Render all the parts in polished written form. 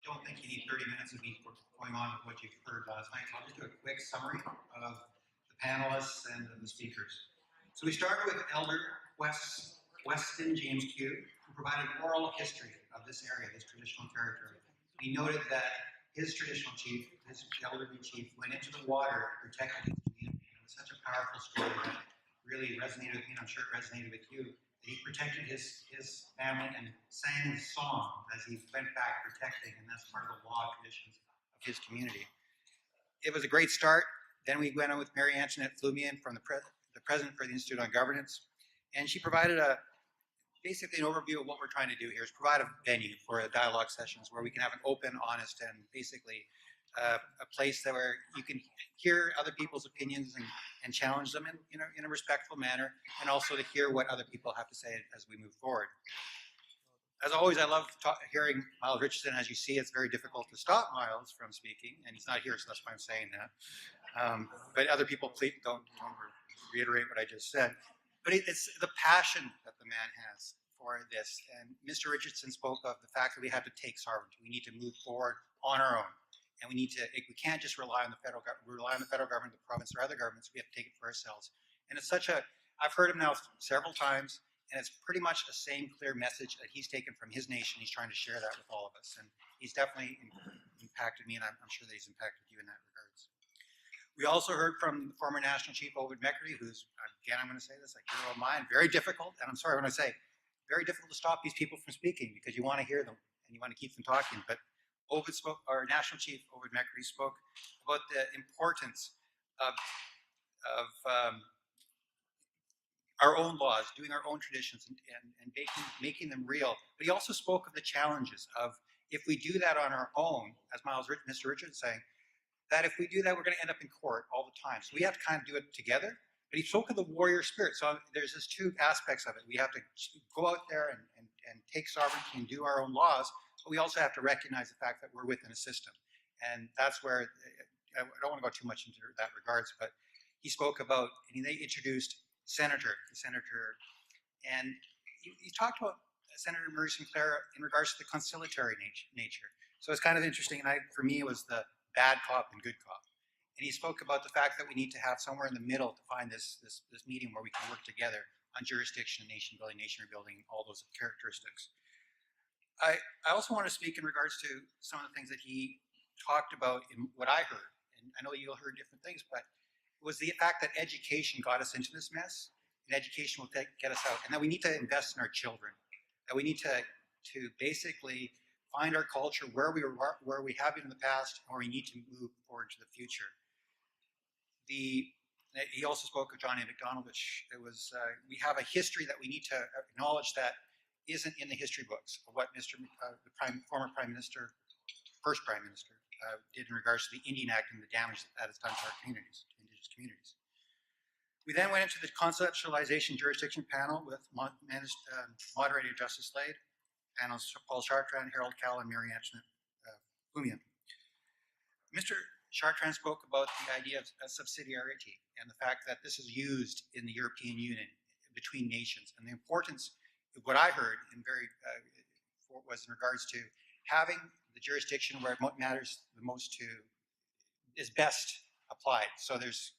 don't think you need 30 minutes of me going on with what you've heard last night. So I'll just do a quick summary of the panelists and the speakers. So we started with Elder Weston James Q, who provided oral history of this area, this traditional territory. He noted that his traditional chief, his elderly chief, went into the water and protected his community. It was such a powerful story that really resonated with me, and I'm sure it resonated with you. He protected his family and sang his song as he went back protecting, and that's part of the law traditions of his community. It was a great start. Then we went on with Mary Antoinette Flumian from the president for the Institute on Governance, and she provided basically an overview of what we're trying to do here is provide a venue for dialogue sessions where we can have an open, honest, and basically a place that where you can hear other people's opinions and challenge them in a respectful manner, and also to hear what other people have to say as we move forward. As always, I love hearing Miles Richardson. As you see, it's very difficult to stop Miles from speaking, and he's not here, so that's why I'm saying that. But other people, please don't reiterate what I just said. But it's the passion that the man has for this. And Mr. Richardson spoke of the fact that we have to take sovereignty. We need to move forward on our own. And we can't just rely on the federal government, the province, or other governments. We have to take it for ourselves. And it's I've heard him now several times, and it's pretty much the same clear message that he's taken from his nation. He's trying to share that with all of us. And he's definitely impacted me, and I'm sure that he's impacted you in that regards. We also heard from the former National Chief Ovid Meckerty, who's, again, I'm going to say this, like hero of mine, very difficult, and I'm sorry when I say, very difficult to stop these people from speaking because you want to hear them and you want to keep them talking. But Ovid spoke, our National Chief Ovid Meckerty spoke about the importance of our own laws, doing our own traditions, and making them real. But he also spoke of the challenges of if we do that on our own, as Mr. Richards saying, that if we do that, we're going to end up in court all the time. So we have to kind of do it together. But he spoke of the warrior spirit. So there's just two aspects of it. We have to go out there and take sovereignty and do our own laws, but we also have to recognize the fact that we're within a system. And that's where, I don't want to go too much into that regards, but he spoke about, and they introduced the senator, and he talked about Senator Murray Sinclair in regards to the conciliatory nature. So it's kind of interesting, and for me, it was the bad cop and good cop. And he spoke about the fact that we need to have somewhere in the middle to find this meeting where we can work together on jurisdiction, nation building, nation rebuilding, all those characteristics. I also want to speak in regards to some of the things that he talked about in what I heard. And I know you'll hear different things, but it was the fact that education got us into this mess, and education will get us out. And that we need to invest in our children. That we need to basically find our culture where we have it in the past, and where we need to move forward to the future. He also spoke of John A. Macdonald, which it was we have a history that we need to acknowledge that isn't in the history books of what former Prime Minister, first Prime Minister, did in regards to the Indian Act and the damage that it's done to our communities, Indigenous communities. We then went into the conceptualization jurisdiction panel with Moderator Justice Slade, panels Paul Chartrand, Harold Cal, and Mary Antoinette Flumian. Mr. Chartrand spoke about the idea of subsidiarity and the fact that this is used in the European Union between nations, and the importance of what I heard was in regards to having the jurisdiction where it matters the most is best applied. So there's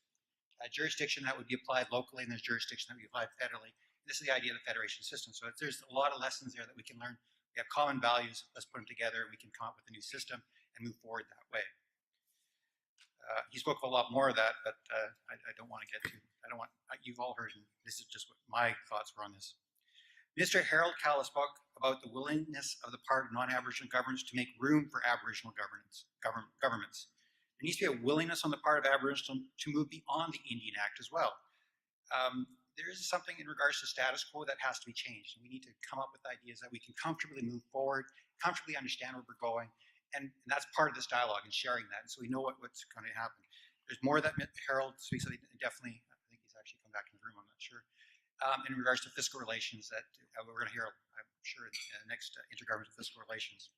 a jurisdiction that would be applied locally, and there's jurisdiction that would be applied federally. This is the idea of the federation system. So there's a lot of lessons there that we can learn. We have common values. Let's put them together. We can come up with a new system and move forward that way. He spoke a lot more of that, but I don't want to get to. You've all heard, and this is just what my thoughts were on this. Mr. Harold Callis spoke about the willingness of the part of non-Aboriginal governments to make room for Aboriginal governments. There needs to be a willingness on the part of Aboriginal to move beyond the Indian Act as well. There is something in regards to status quo that has to be changed. And we need to come up with ideas that we can comfortably move forward, comfortably understand where we're going. And that's part of this dialogue and sharing that. And so we know what's going to happen. There's more that Harold speaks of, definitely. I think he's actually come back in the room, I'm not sure. In regards to fiscal relations that we're going to hear, I'm sure, in the next Intergovernmental Fiscal Relations.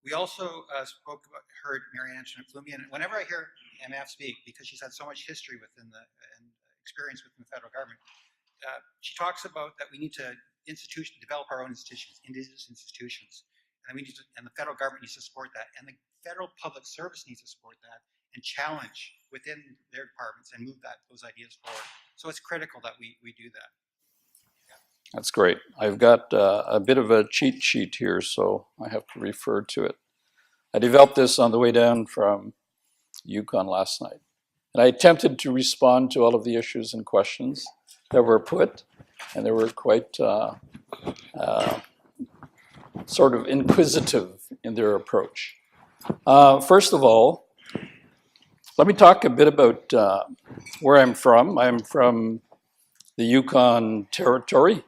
We also heard Marion Flumian. Whenever I hear MF speak, because she's had so much history within and experience within the federal government, she talks about that we need to develop our own institutions, Indigenous institutions. And and the federal government needs to support that, and the federal public service needs to support that and challenge within their departments and move those ideas forward. So it's critical that we do that. That's great. I've got a bit of a cheat sheet here, so I have to refer to it. I developed this on the way down from Yukon last night. And I attempted to respond to all of the issues and questions that were put, and they were quite sort of inquisitive in their approach. First of all, let me talk a bit about where I'm from. I'm from the Yukon territory,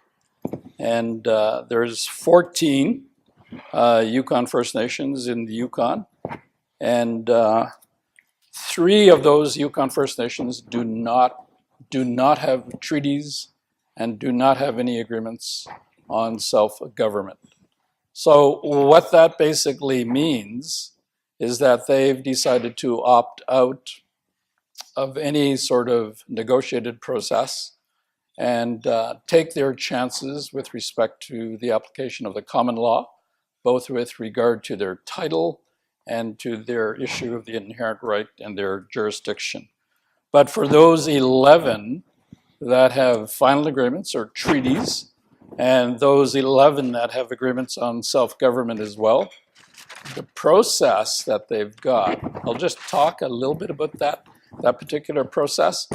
and there's 14 Yukon First Nations in the Yukon, and 3 of those Yukon First Nations do not have treaties and do not have any agreements on self-government. So what that basically means is that they've decided to opt out of any sort of negotiated process and take their chances with respect to the application of the common law, both with regard to their title and to their issue of the inherent right and their jurisdiction. But for those 11 that have final agreements or treaties, and those 11 that have agreements on self-government as well, the process that they've got, I'll just talk a little bit about that particular process.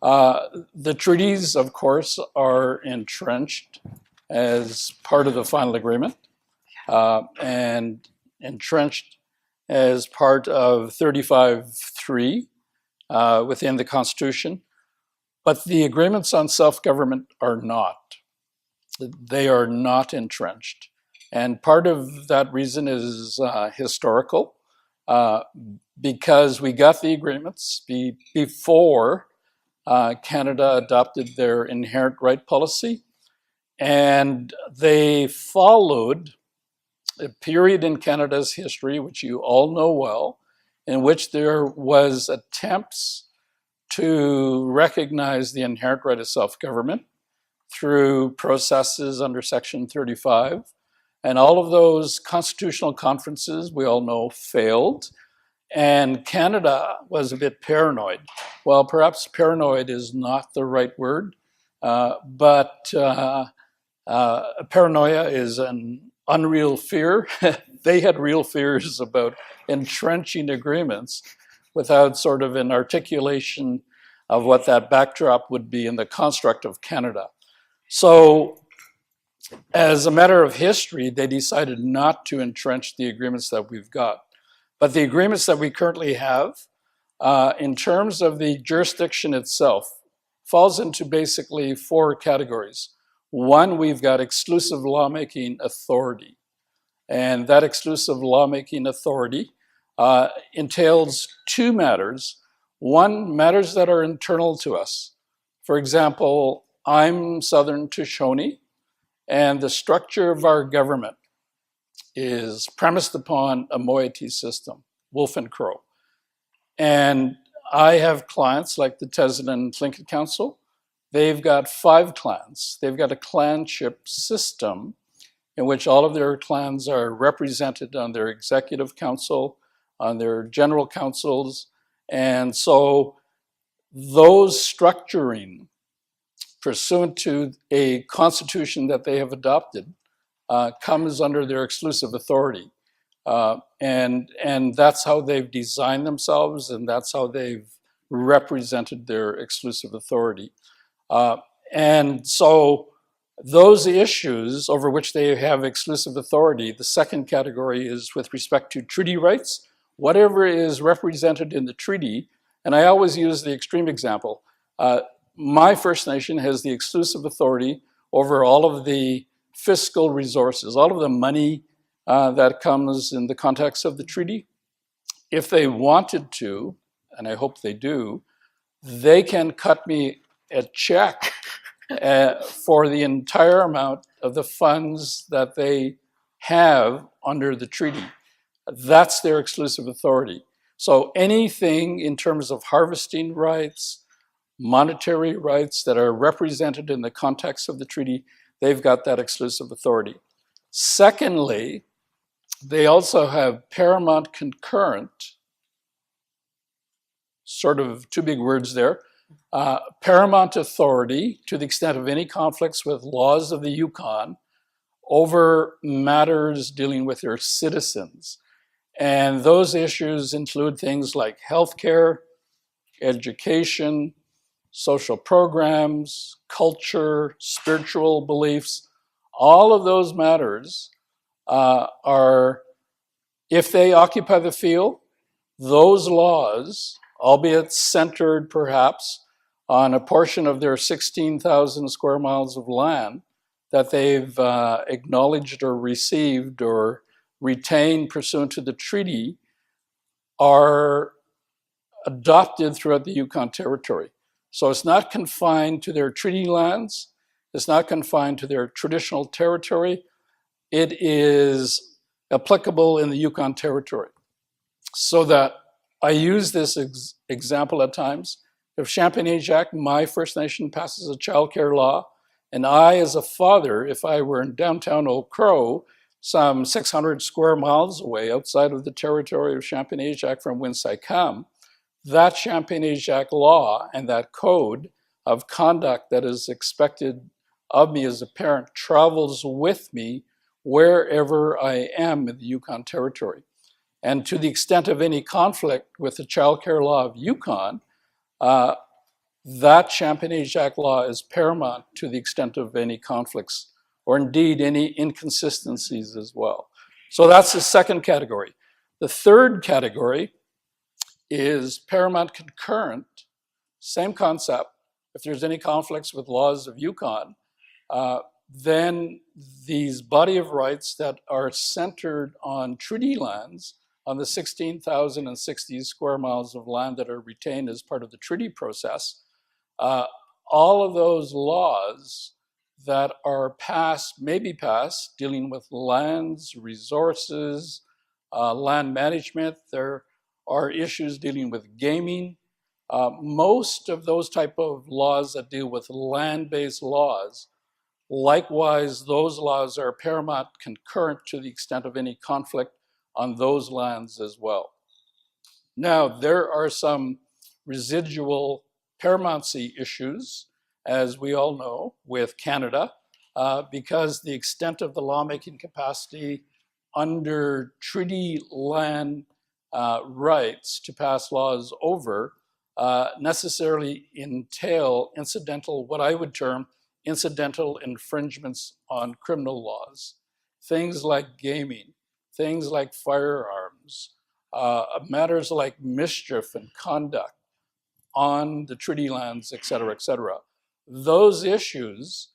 The treaties, of course, are entrenched as part of the final agreement and entrenched as part of 35.3 within the Constitution. But the agreements on self-government are not. They are not entrenched. And part of that reason is historical, because we got the agreements before Canada adopted their inherent right policy, and they followed a period in Canada's history, which you all know well, in which there was attempts to recognize the inherent right of self-government through processes under Section 35. And all of those constitutional conferences, we all know, failed. And Canada was a bit paranoid. Well, perhaps paranoid is not the right word, but paranoia is an unreal fear. They had real fears about entrenching agreements without sort of an articulation of what that backdrop would be in the construct of Canada. So as a matter of history, they decided not to entrench the agreements that we've got. But the agreements that we currently have, in terms of the jurisdiction itself, falls into basically 4 categories. One, we've got exclusive lawmaking authority. And that exclusive lawmaking authority entails 2 matters. One, matters that are internal to us. For example, I'm Southern Tushone, and the structure of our government is premised upon a moiety system, wolf and crow. And I have clients like the Teslin Tlingit Council. They've got 5 clans. They've got a clanship system in which all of their clans are represented on their executive council, on their general councils. And so those structuring pursuant to a constitution that they have adopted comes under their exclusive authority. And that's how they've designed themselves, and that's how they've represented their exclusive authority. And so those issues over which they have exclusive authority, the second category is with respect to treaty rights. Whatever is represented in the treaty, and I always use the extreme example, my First Nation has the exclusive authority over all of the fiscal resources, all of the money that comes in the context of the treaty. If they wanted to, and I hope they do, they can cut me a check for the entire amount of the funds that they have under the treaty. That's their exclusive authority. So anything in terms of harvesting rights, monetary rights that are represented in the context of the treaty, they've got that exclusive authority. Secondly, They also have paramount concurrent, sort of two big words there, paramount authority to the extent of any conflicts with laws of the Yukon over matters dealing with their citizens. And those issues include things like healthcare, education, social programs, culture, spiritual beliefs. All of those matters are, if they occupy the field, those laws, albeit centered perhaps on a portion of their 16,000 square miles of land that they've acknowledged or received or retained pursuant to the treaty, are adopted throughout the Yukon Territory. So it's not confined to their treaty lands. It's not confined to their traditional territory. It is applicable in the Yukon Territory. So that I use this example at times. If Champagne-Ajac, my First Nation, passes a child care law, and I, as a father, if I were in downtown Old Crow, some 600 square miles away outside of the territory of Champagne-Ajac from whence I come, that Champagne-Ajac law and that code of conduct that is expected of me as a parent travels with me wherever I am in the Yukon Territory. And to the extent of any conflict with the child care law of Yukon, that Champagne-Ajac law is paramount to the extent of any conflicts, or indeed any inconsistencies as well. So that's the second category. The third category is paramount concurrent, same concept. If there's any conflicts with laws of Yukon, then these body of rights that are centered on treaty lands, on the 16,060 square miles of land that are retained as part of the treaty process, all of those laws that are passed, may be passed, dealing with lands, resources, land management. There are issues dealing with gaming. Most of those type of laws that deal with land-based laws, likewise, those laws are paramount concurrent to the extent of any conflict on those lands as well. Now, there are some residual paramountcy issues, as we all know, with Canada, because the extent of the lawmaking capacity under treaty land rights to pass laws over necessarily entail incidental, what I would term incidental infringements on criminal laws. Things like gaming, things like firearms, matters like mischief and conduct on the treaty lands, et cetera, et cetera. Those issues,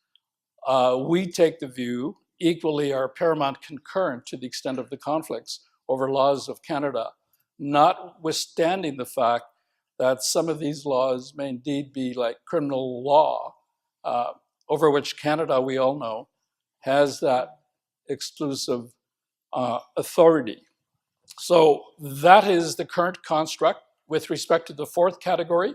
we take the view, equally are paramount concurrent to the extent of the conflicts over laws of Canada, notwithstanding the fact that some of these laws may indeed be like criminal law, over which Canada, we all know, has that exclusive authority. So that is the current construct. With respect to the fourth category,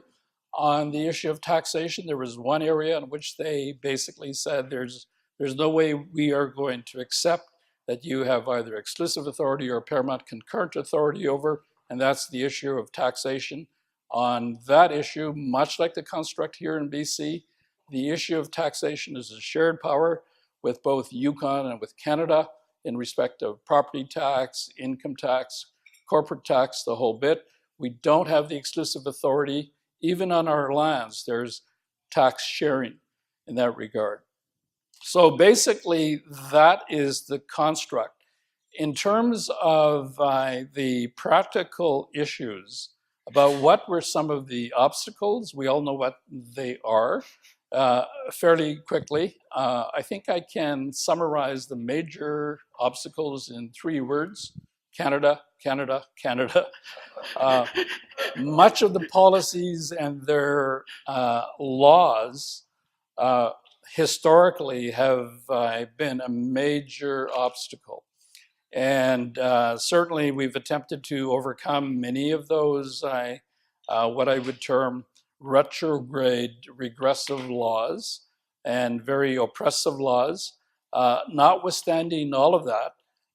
on the issue of taxation, there was one area in which they basically said there's no way we are going to accept that you have either exclusive authority or paramount concurrent authority over, and that's the issue of taxation. On that issue, much like the construct here in BC, the issue of taxation is a shared power with both Yukon and with Canada in respect of property tax, income tax, corporate tax, the whole bit. We don't have the exclusive authority. Even on our lands, there's tax sharing in that regard. So basically, that is the construct. In terms of the practical issues about what were some of the obstacles, we all know what they are. Fairly quickly, I think I can summarize the major obstacles in 3 words: Canada, Canada, Canada. Much of the policies and their laws historically have been a major obstacle. And certainly we've attempted to overcome many of those, what I would term retrograde, regressive laws and very oppressive laws. Notwithstanding all of that,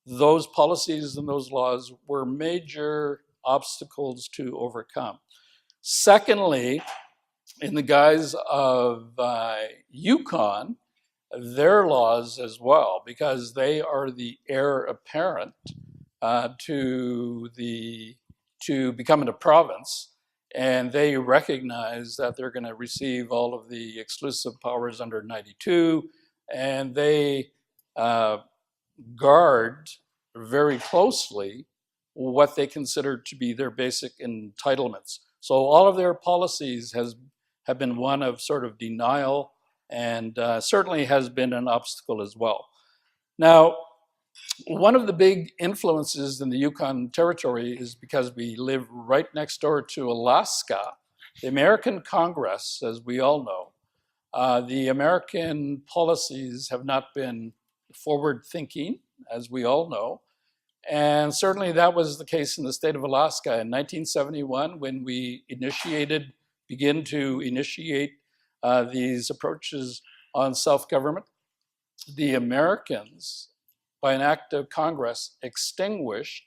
those policies and those laws were major obstacles to overcome. Secondly, in the guise of Yukon, their laws as well, because they are the heir apparent to becoming a province, and they recognize that they're going to receive all of the exclusive powers under 92, and they guard very closely what they consider to be their basic entitlements. So all of their policies have been one of sort of denial, and certainly has been an obstacle as well. Now, one of the big influences in the Yukon territory is because we live right next door to Alaska. The American Congress, as we all know, the American policies have not been forward-thinking, as we all know. And certainly that was the case in the state of Alaska in 1971 when we begin to initiate these approaches on self-government. The Americans, by an act of Congress, extinguished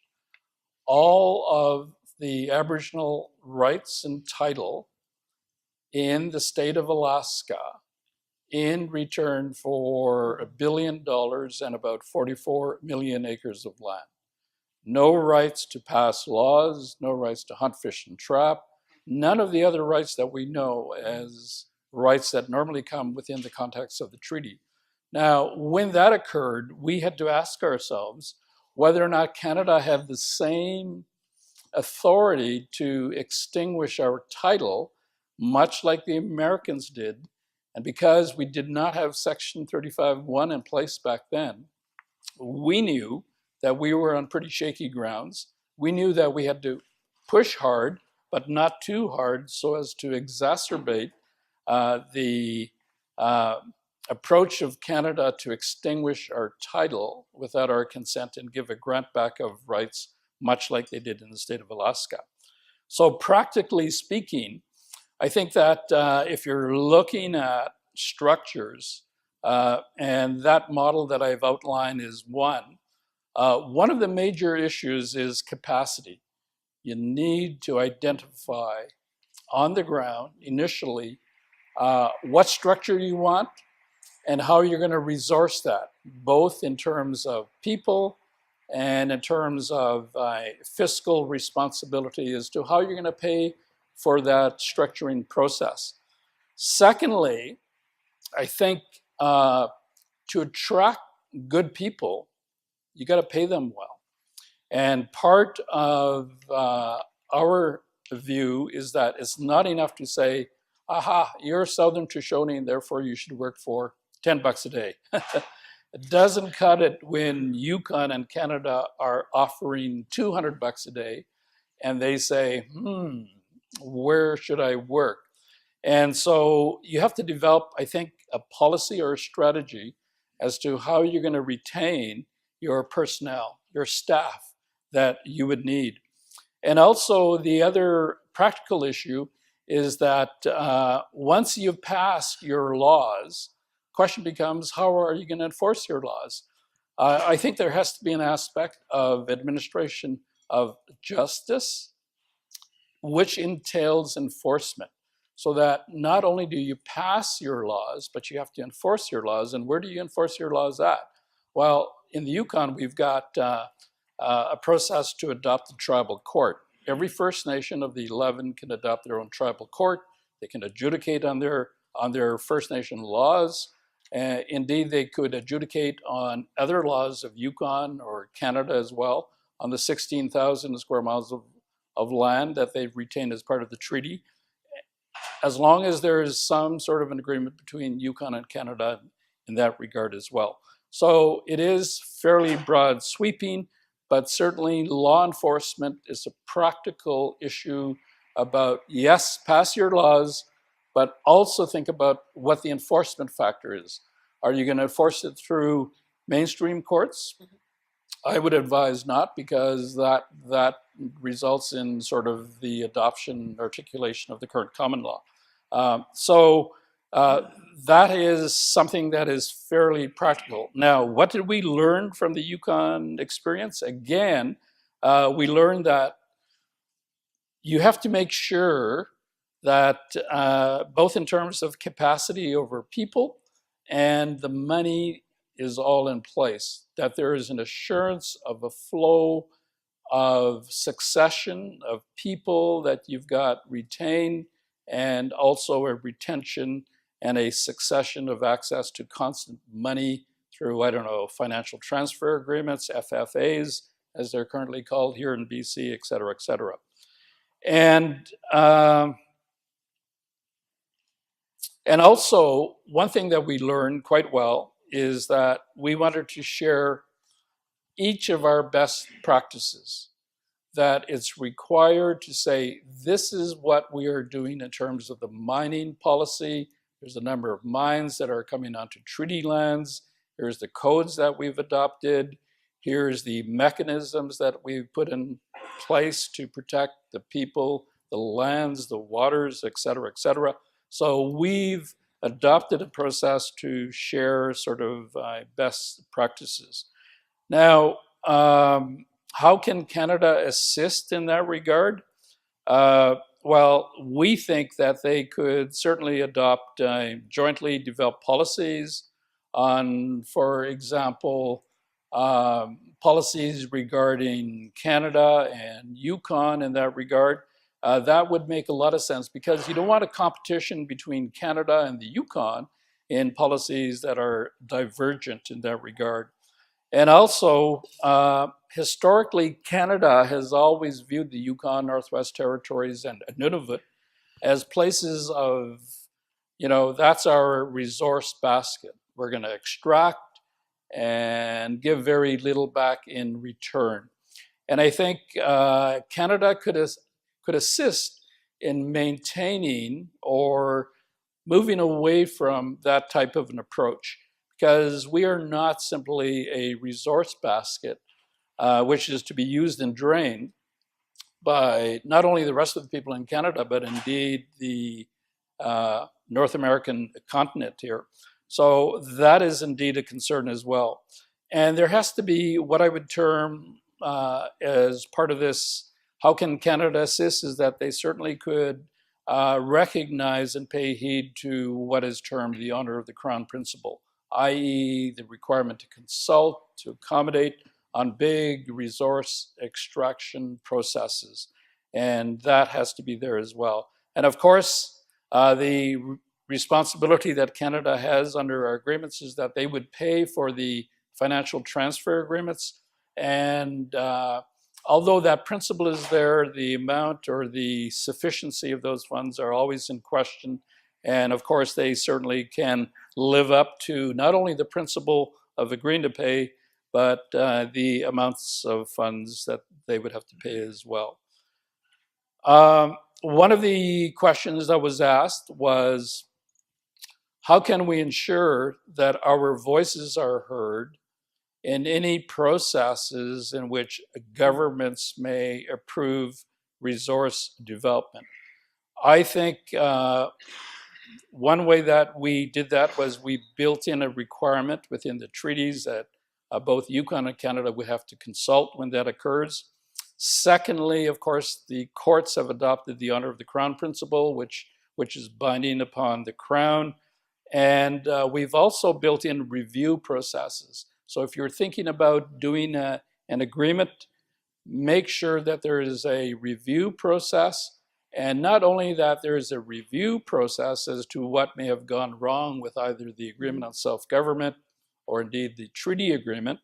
all of the Aboriginal rights and title in the state of Alaska in return for $1 billion and about 44 million acres of land. No rights to pass laws, no rights to hunt, fish, and trap, none of the other rights that we know as rights that normally come within the context of the treaty. Now, when that occurred, we had to ask ourselves whether or not Canada had the same authority to extinguish our title, much like the Americans did. And because we did not have Section 35(1) in place back then, we knew that we were on pretty shaky grounds. We knew that we had to push hard, but not too hard, so as to exacerbate the approach of Canada to extinguish our title without our consent and give a grant back of rights, much like they did in the state of Alaska. So practically speaking, I think that if you're looking at structures, and that model that I've outlined is one of the major issues is capacity. You need to identify on the ground initially what structure you want and how you're going to resource that, both in terms of people and in terms of fiscal responsibility as to how you're going to pay for that structuring process. Secondly, I think to attract good people, you got to pay them well. And part of our view is that it's not enough to say, aha, you're Southern Shoshone and therefore you should work for $10 a day. It doesn't cut it when Yukon and Canada are offering $200 a day and they say, where should I work? And so you have to develop, I think, a policy or a strategy as to how you're going to retain your personnel, your staff that you would need. And also the other practical issue is that once you've passed your laws, the question becomes, how are you going to enforce your laws? I think there has to be an aspect of administration of justice, which entails enforcement. So that not only do you pass your laws, but you have to enforce your laws. And where do you enforce your laws at? Well, in the Yukon, we've got a process to adopt the tribal court. Every First Nation of the 11 can adopt their own tribal court. They can adjudicate on their First Nation laws. Indeed, they could adjudicate on other laws of Yukon or Canada as well, on the 16,000 square miles of land that they've retained as part of the treaty, as long as there is some sort of an agreement between Yukon and Canada in that regard as well. So it is fairly broad sweeping, but certainly law enforcement is a practical issue about, yes, pass your laws, but also think about what the enforcement factor is. Are you going to enforce it through mainstream courts? I would advise not, because that results in sort of the adoption and articulation of the current common law. So That is something that is fairly practical. Now, what did we learn from the Yukon experience? Again, we learned that you have to make sure that both in terms of capacity over people and the money is all in place, that there is an assurance of a flow of succession of people that you've got retained, and also a retention and a succession of access to constant money through, I don't know, financial transfer agreements, FFAs, as they're currently called here in BC, et cetera, et cetera. And also, one thing that we learned quite well is that we wanted to share each of our best practices, that it's required to say, this is what we are doing in terms of the mining policy. There's a number of mines that are coming onto treaty lands. Here's the codes that we've adopted. Here's the mechanisms that we've put in place to protect the people, the lands, the waters, et cetera, et cetera. So we've adopted a process to share sort of best practices. Now, how can Canada assist in that regard? Well, we think that they could certainly adopt jointly developed policies on, for example, policies regarding Canada and Yukon in that regard. That would make a lot of sense, because you don't want a competition between Canada and the Yukon in policies that are divergent in that regard. And also, historically, Canada has always viewed the Yukon, Northwest Territories, and Nunavut as places of, that's our resource basket. We're going to extract and give very little back in return. And I think Canada could assist in maintaining or moving away from that type of an approach, because we are not simply a resource basket, which is to be used and drained by not only the rest of the people in Canada, but indeed the North American continent here. So that is indeed a concern as well. And there has to be what I would term as part of this, how can Canada assist, is that they certainly could recognize and pay heed to what is termed the honor of the Crown principle, i.e. the requirement to consult, to accommodate on big resource extraction processes. And that has to be there as well. And of course, the responsibility that Canada has under our agreements is that they would pay for the financial transfer agreements. And although that principle is there, the amount or the sufficiency of those funds are always in question. And of course, they certainly can live up to not only the principle of agreeing to pay, but the amounts of funds that they would have to pay as well. One of the questions that was asked was, how can we ensure that our voices are heard in any processes in which governments may approve resource development? I think one way that we did that was we built in a requirement within the treaties that both Yukon and Canada would have to consult when that occurs. Secondly, of course, the courts have adopted the honor of the Crown principle, which is binding upon the Crown. And we've also built in review processes. So if you're thinking about doing an agreement, make sure that there is a review process. And not only that there is a review process as to what may have gone wrong with either the agreement on self-government or indeed the treaty agreement,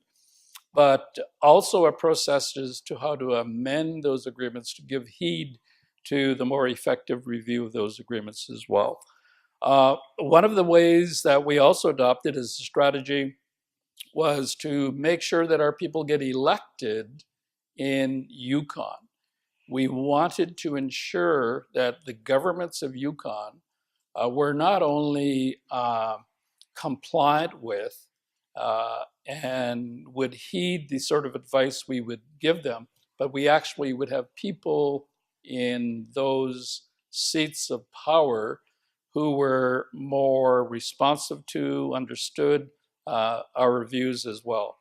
but also a process as to how to amend those agreements to give heed to the more effective review of those agreements as well. One of the ways that we also adopted as a strategy was to make sure that our people get elected in Yukon. We wanted to ensure that the governments of Yukon were not only compliant with and would heed the sort of advice we would give them, but we actually would have people in those seats of power who were more responsive to, understood our views as well.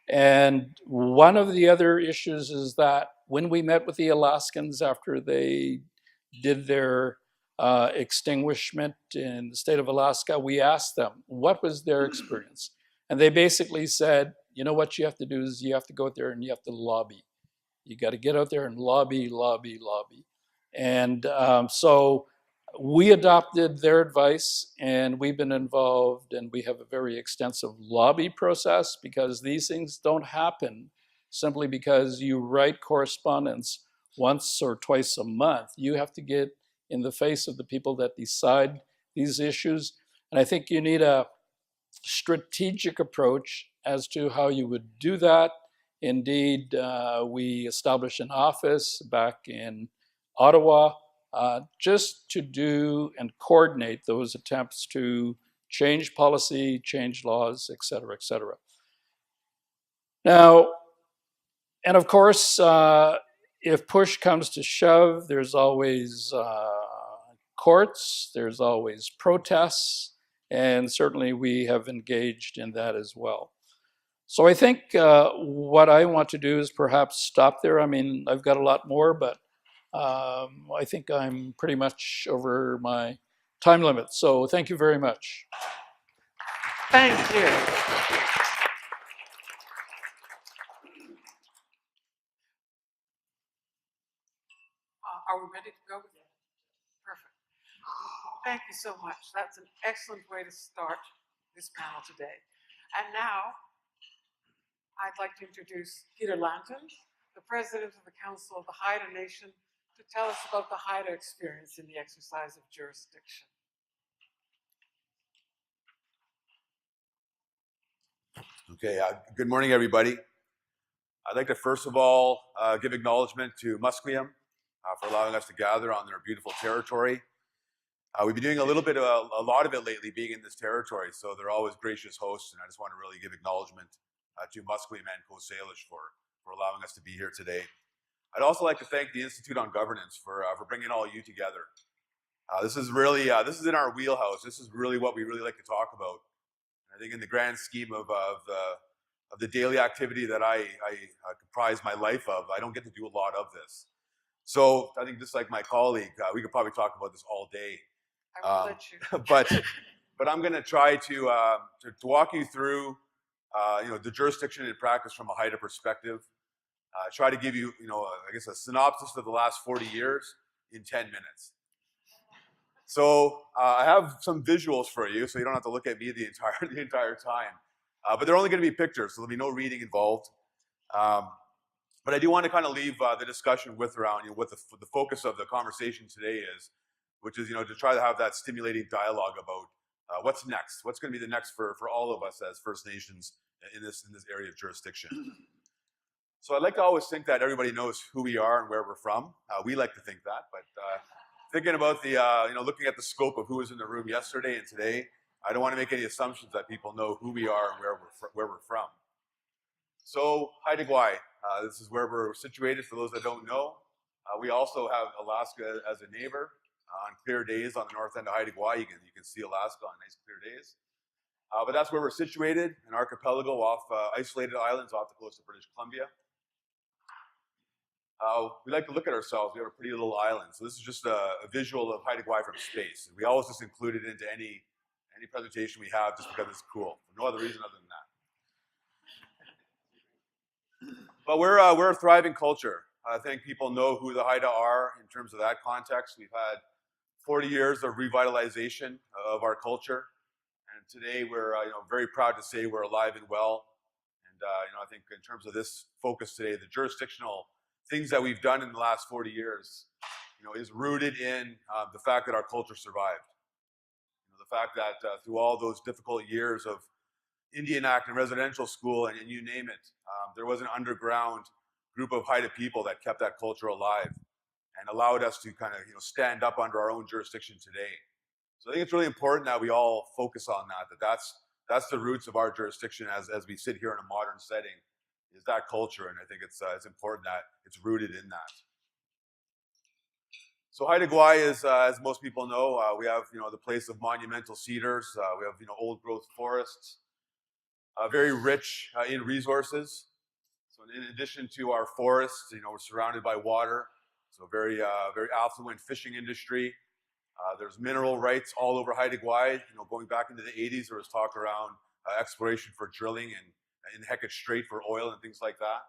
And one of the other issues is that when we met with the Alaskans after they did their extinguishment in the state of Alaska, we asked them what was their experience. And they basically said, you know what you have to do is you have to go out there and you have to lobby. You got to get out there and lobby, lobby, lobby. And so we adopted their advice, and we've been involved, and we have a very extensive lobby process, because these things don't happen simply because you write correspondence once or twice a month. You have to get in the face of the people that decide these issues. And I think you need a strategic approach as to how you would do that. Indeed, we established an office back in Ottawa just to do and coordinate those attempts to change policy, change laws, et cetera, et cetera. Now, and of course, if push comes to shove, there's always courts, there's always protests, and certainly we have engaged in that as well. So I think what I want to do is perhaps stop there. I mean, I've got a lot more, but I think I'm pretty much over my time limit. So thank you very much. Thank you. Are we ready to go? Perfect. Thank you so much. That's an excellent way to start this panel today. And now, I'd like to introduce Peter Lantin, the president of the Council of the Haida Nation, to tell us about the Haida experience in the exercise of jurisdiction. Okay, good morning, everybody. I'd like to first of all give acknowledgement to Musqueam for allowing us to gather on their beautiful territory. We've been doing a lot of it lately, being in this territory, so they're always gracious hosts, and I just want to really give acknowledgement to Musqueam and Coast Salish for allowing us to be here today. I'd also like to thank the Institute on Governance for bringing all you together. This is really this is in our wheelhouse. This is really what we really like to talk about. I think in the grand scheme of the daily activity that I comprise my life of, I don't get to do a lot of this. So I think just like my colleague, we could probably talk about this all day. I will let you. but I'm going to try to walk you through the jurisdiction and practice from a Haida perspective. Try to give you I guess a synopsis of the last 40 years in 10 minutes. So I have some visuals for you, so you don't have to look at me the entire time. But they're only going to be pictures, so there'll be no reading involved. But I do want to kind of leave the discussion with around what the focus of the conversation today is, which is to try to have that stimulating dialogue about what's next, what's going to be the next for all of us as First Nations in this area of jurisdiction. So I'd like to always think that everybody knows who we are and where we're from. We like to think that, but thinking about the looking at the scope of who was in the room yesterday and today, I don't want to make any assumptions that people know who we are and where we're from. So Haida Gwaii, this is where we're situated. For those that don't know, we also have Alaska as a neighbor. On clear days on the north end of Haida Gwaii, you can see Alaska on nice clear days. But that's where we're situated, an archipelago off isolated islands off the coast of British Columbia. We like to look at ourselves. We have a pretty little island. So this is just a visual of Haida Gwaii from space. We always just include it into any presentation we have just because it's cool. For no other reason other than that. But we're a thriving culture. I think people know who the Haida are in terms of that context. We've had 40 years of revitalization of our culture. And today we're very proud to say we're alive and well. And I think in terms of this focus today, the jurisdictional things that we've done in the last 40 years, is rooted in the fact that our culture survived. The fact that through all those difficult years of Indian Act and residential school and you name it, there was an underground group of Haida people that kept that culture alive and allowed us to kind of stand up under our own jurisdiction today. So I think it's really important that we all focus on that's the roots of our jurisdiction as we sit here in a modern setting, is that culture, and I think it's important that it's rooted in that. So Haida Gwaii is, as most people know, we have the place of monumental cedars. We have old growth forests, very rich in resources. So in addition to our forests, we're surrounded by water. So very very affluent fishing industry. There's mineral rights all over Haida Gwaii. Going back into the 80s, there was talk around exploration for drilling and in Hecate Strait for oil and things like that.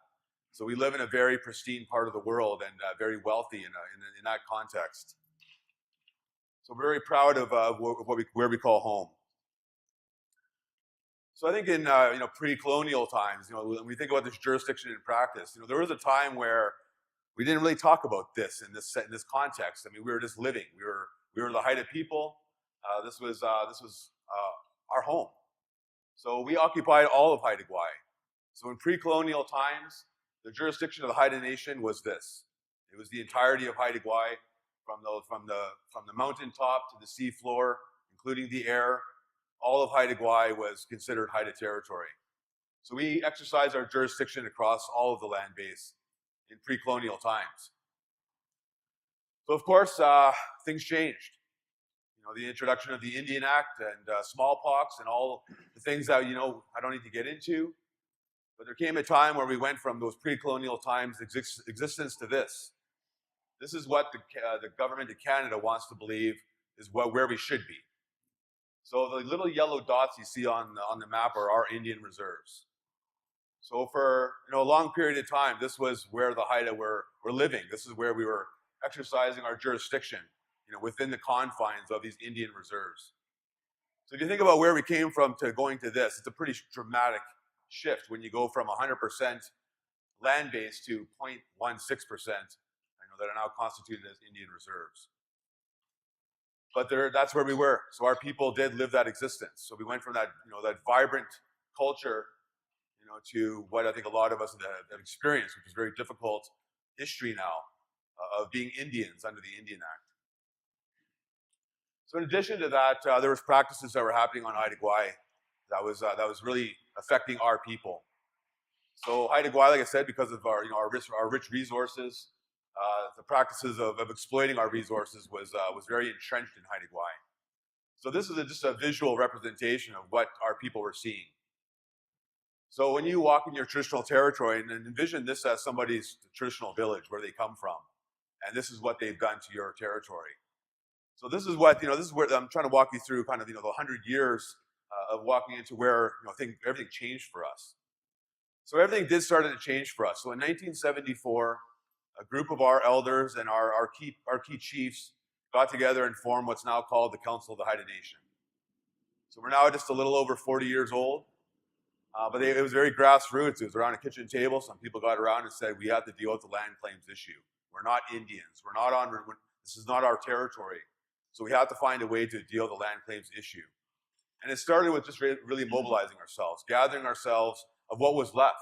So we live in a very pristine part of the world and very wealthy in that context. So we're very proud of where we call home. So I think in pre-colonial times, when we think about this jurisdiction in practice, there was a time where we didn't really talk about this in this context. I mean, we were just living. We were the Haida people. This was our home. So we occupied all of Haida Gwaii. So in pre-colonial times, the jurisdiction of the Haida Nation was this. It was the entirety of Haida Gwaii, from the mountaintop to the sea floor, including the air. All of Haida Gwaii was considered Haida territory. So we exercised our jurisdiction across all of the land base in pre-colonial times. So of course, things changed. The introduction of the Indian Act and smallpox and all the things that, I don't need to get into. But there came a time where we went from those pre-colonial times existence to this. This is what the government of Canada wants to believe is where we should be. So the little yellow dots you see on the map are our Indian reserves. So for a long period of time, this was where the Haida were living. This is where we were exercising our jurisdiction, within the confines of these Indian reserves. So if you think about where we came from to going to this, it's a pretty dramatic shift when you go from 100% land base to 0.16%, that are now constituted as Indian reserves. But that's where we were. So our people did live that existence. So we went from that, that vibrant culture, to what I think a lot of us have experienced, which is very difficult history now of being Indians under the Indian Act. So in addition to that, there was practices that were happening on Haida Gwaii that was really affecting our people. So Haida Gwaii, like I said, because of our rich resources, the practices of exploiting our resources was very entrenched in Haida Gwaii. So this is just a visual representation of what our people were seeing. So when you walk in your traditional territory and envision this as somebody's traditional village where they come from, and this is what they've done to your territory. So this is what, this is where I'm trying to walk you through kind of, the 100 years of walking into where, everything changed for us. So everything did start to change for us. So in 1974, a group of our elders and our key chiefs got together and formed what's now called the Council of the Haida Nation. So we're now just a little over 40 years old, but it was very grassroots. It was around a kitchen table. Some people got around and said, we have to deal with the land claims issue. We're not Indians. This is not our territory. So we have to find a way to deal with the land claims issue. And it started with just really mobilizing ourselves, gathering ourselves of what was left.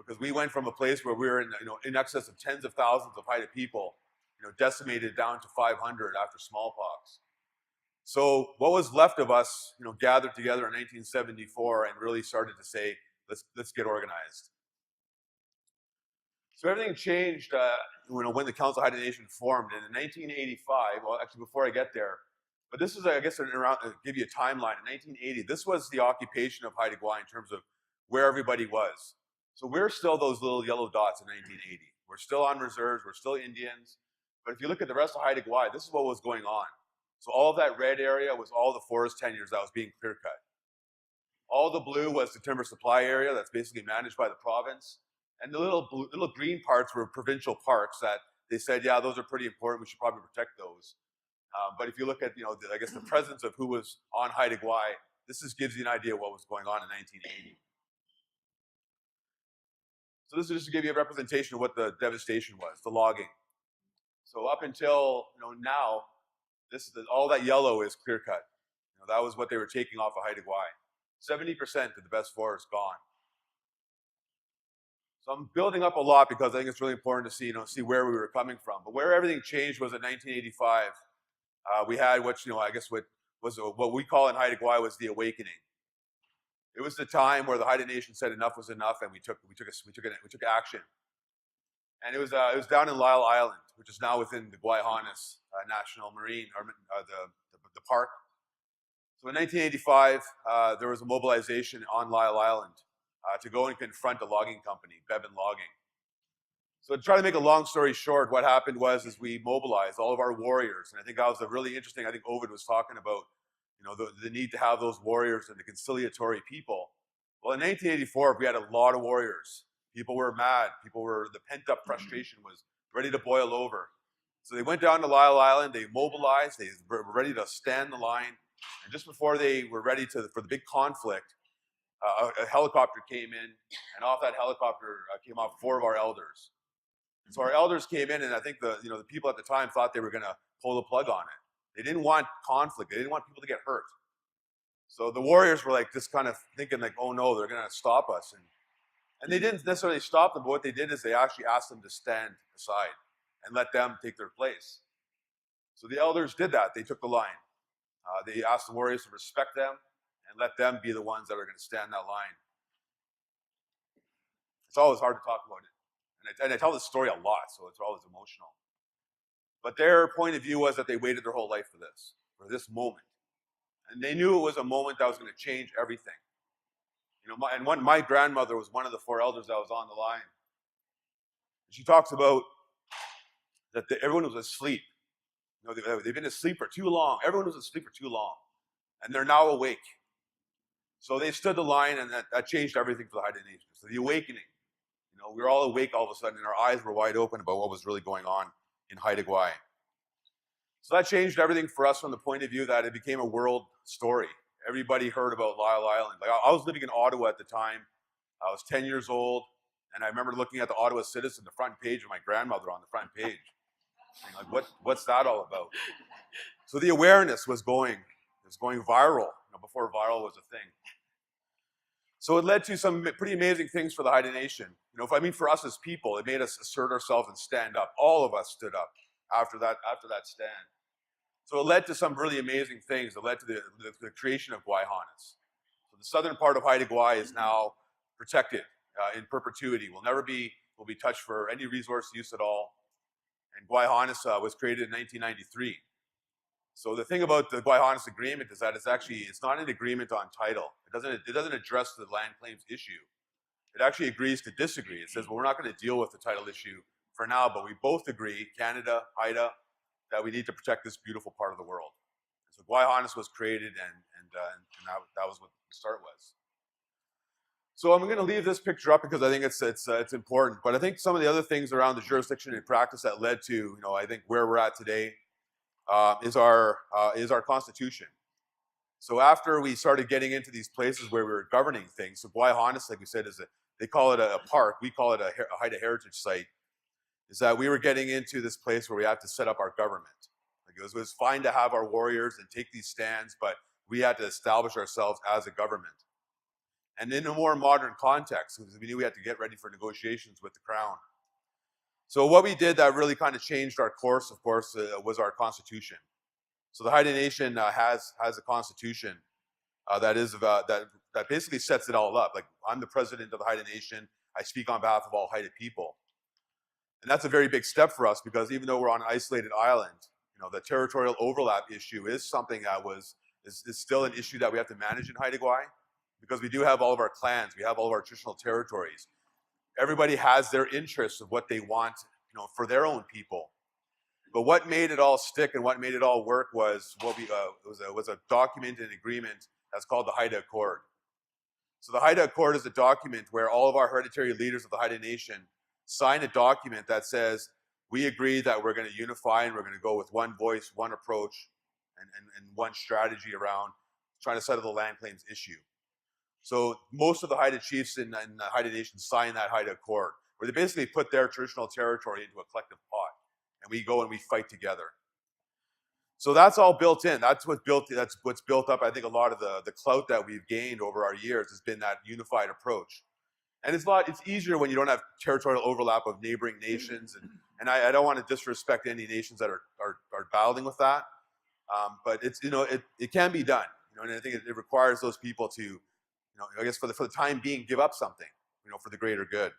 Because we went from a place where we were in excess of tens of thousands of Haida people, decimated down to 500 after smallpox. So what was left of us, gathered together in 1974 and really started to say, let's get organized. So everything changed when the Council of Haida Nation formed. And in 1985, well, actually before I get there, but this is, I guess, around give you a timeline. In 1980, this was the occupation of Haida Gwaii in terms of where everybody was. So we're still those little yellow dots in 1980. We're still on reserves. We're still Indians. But if you look at the rest of Haida Gwaii, this is what was going on. So all of that red area was all the forest tenures that was being clear cut. All the blue was the timber supply area that's basically managed by the province. And the little green parts were provincial parks that they said, yeah, those are pretty important. We should probably protect those. But if you look at, I guess the presence of who was on Haida Gwaii, this just gives you an idea of what was going on in 1980. So this is just to give you a representation of what the devastation was, the logging. So up until now, all that yellow is clear cut. That was what they were taking off of Haida Gwaii. 70% of the best forest gone. So I'm building up a lot because I think it's really important to see where we were coming from. But where everything changed was in 1985. We had what we call in Haida Gwaii was the awakening. It was the time where the Haida Nation said enough was enough, and we took action. And it was down in Lyle Island, which is now within the Guayhanas National Marine, or the park. So in 1985, there was a mobilization on Lyle Island to go and confront a logging company, Bevan Logging. So to try to make a long story short, what happened was we mobilized all of our warriors, and I think that was a really interesting. I think Ovid was talking about, the need to have those warriors and the conciliatory people. Well, in 1984, we had a lot of warriors. People were mad. The pent-up frustration was ready to boil over. So they went down to Lyle Island. They mobilized. They were ready to stand the line. And just before they were ready for the big conflict, a helicopter came in, and off that helicopter came off 4 of our elders. And so our elders came in, and I think the people at the time thought they were going to pull the plug on it. They didn't want conflict. They didn't want people to get hurt. So the warriors were like just kind of thinking like, oh no, they're going to stop us. And they didn't necessarily stop them, but what they did is they actually asked them to stand aside and let them take their place. So the elders did that. They took the line. They asked the warriors to respect them and let them be the ones that are going to stand that line. It's always hard to talk about it. And I tell this story a lot, so it's always emotional. But their point of view was that they waited their whole life for this moment. And they knew it was a moment that was going to change everything. My grandmother was one of the 4 elders that was on the line. She talks about that everyone was asleep. They've been asleep for too long. Everyone was asleep for too long. And they're now awake. So they stood the line, and that changed everything for the Haida Nation. So the awakening. We were all awake all of a sudden, and our eyes were wide open about what was really going on in Haida Gwaii. So that changed everything for us from the point of view that it became a world story. Everybody heard about Lyle Island. Like, I was living in Ottawa at the time. I was 10 years old, and I remember looking at the Ottawa Citizen, the front page, of my grandmother on the front page. Saying, like, what's that all about? So the awareness was going viral, before viral was a thing. So it led to some pretty amazing things for the Haida Nation. For us as people, it made us assert ourselves and stand up. All of us stood up after that stand. So it led to some really amazing things. It led to the creation of Guayhanas. So the southern part of Haida Gwaii is now protected in perpetuity. Will be touched for any resource use at all. And Guayhanas was created in 1993. So the thing about the Guayhanas agreement is that it's not an agreement on title. It doesn't address the land claims issue. It actually agrees to disagree. It says, well, we're not going to deal with the title issue for now, but we both agree, Canada, Haida, that we need to protect this beautiful part of the world. So Guayhanas was created, and that was what the start was. So I'm going to leave this picture up because I think it's important. But I think some of the other things around the jurisdiction and practice that led to I think where we're at today is our Constitution. So after we started getting into these places where we were governing things, so Guayhanas, like we said, they call it a park. We call it a Haida heritage site. Is that we were getting into this place where we had to set up our government. Like it was fine to have our warriors and take these stands, but we had to establish ourselves as a government. And in a more modern context, because we knew we had to get ready for negotiations with the Crown. So what we did that really kind of changed our course, of course, was our Constitution. So the Haida Nation has a Constitution that basically sets it all up. Like, I'm the president of the Haida Nation. I speak on behalf of all Haida people. And that's a very big step for us because even though we're on an isolated island, the territorial overlap issue is something that is still an issue that we have to manage in Haida Gwaii because we do have all of our clans, we have all of our traditional territories. Everybody has their interests of what they want, for their own people. But what made it all stick and what made it all work was was a document and agreement that's called the Haida Accord. So the Haida Accord is a document where all of our hereditary leaders of the Haida Nation sign a document that says we agree that we're going to unify and we're going to go with one voice, one approach, and one strategy around trying to settle the land claims issue. So most of the Haida chiefs in the Haida Nation sign that Haida Accord, where they basically put their traditional territory into a collective pot, and we go and we fight together. So that's all built in. That's what's built up. I think a lot of the clout that we've gained over our years has been that unified approach. And it's easier when you don't have territorial overlap of neighboring nations. And I don't want to disrespect any nations that are battling with that. But it can be done. And I think it requires those people to, I guess for the time being, give up something, for the greater good.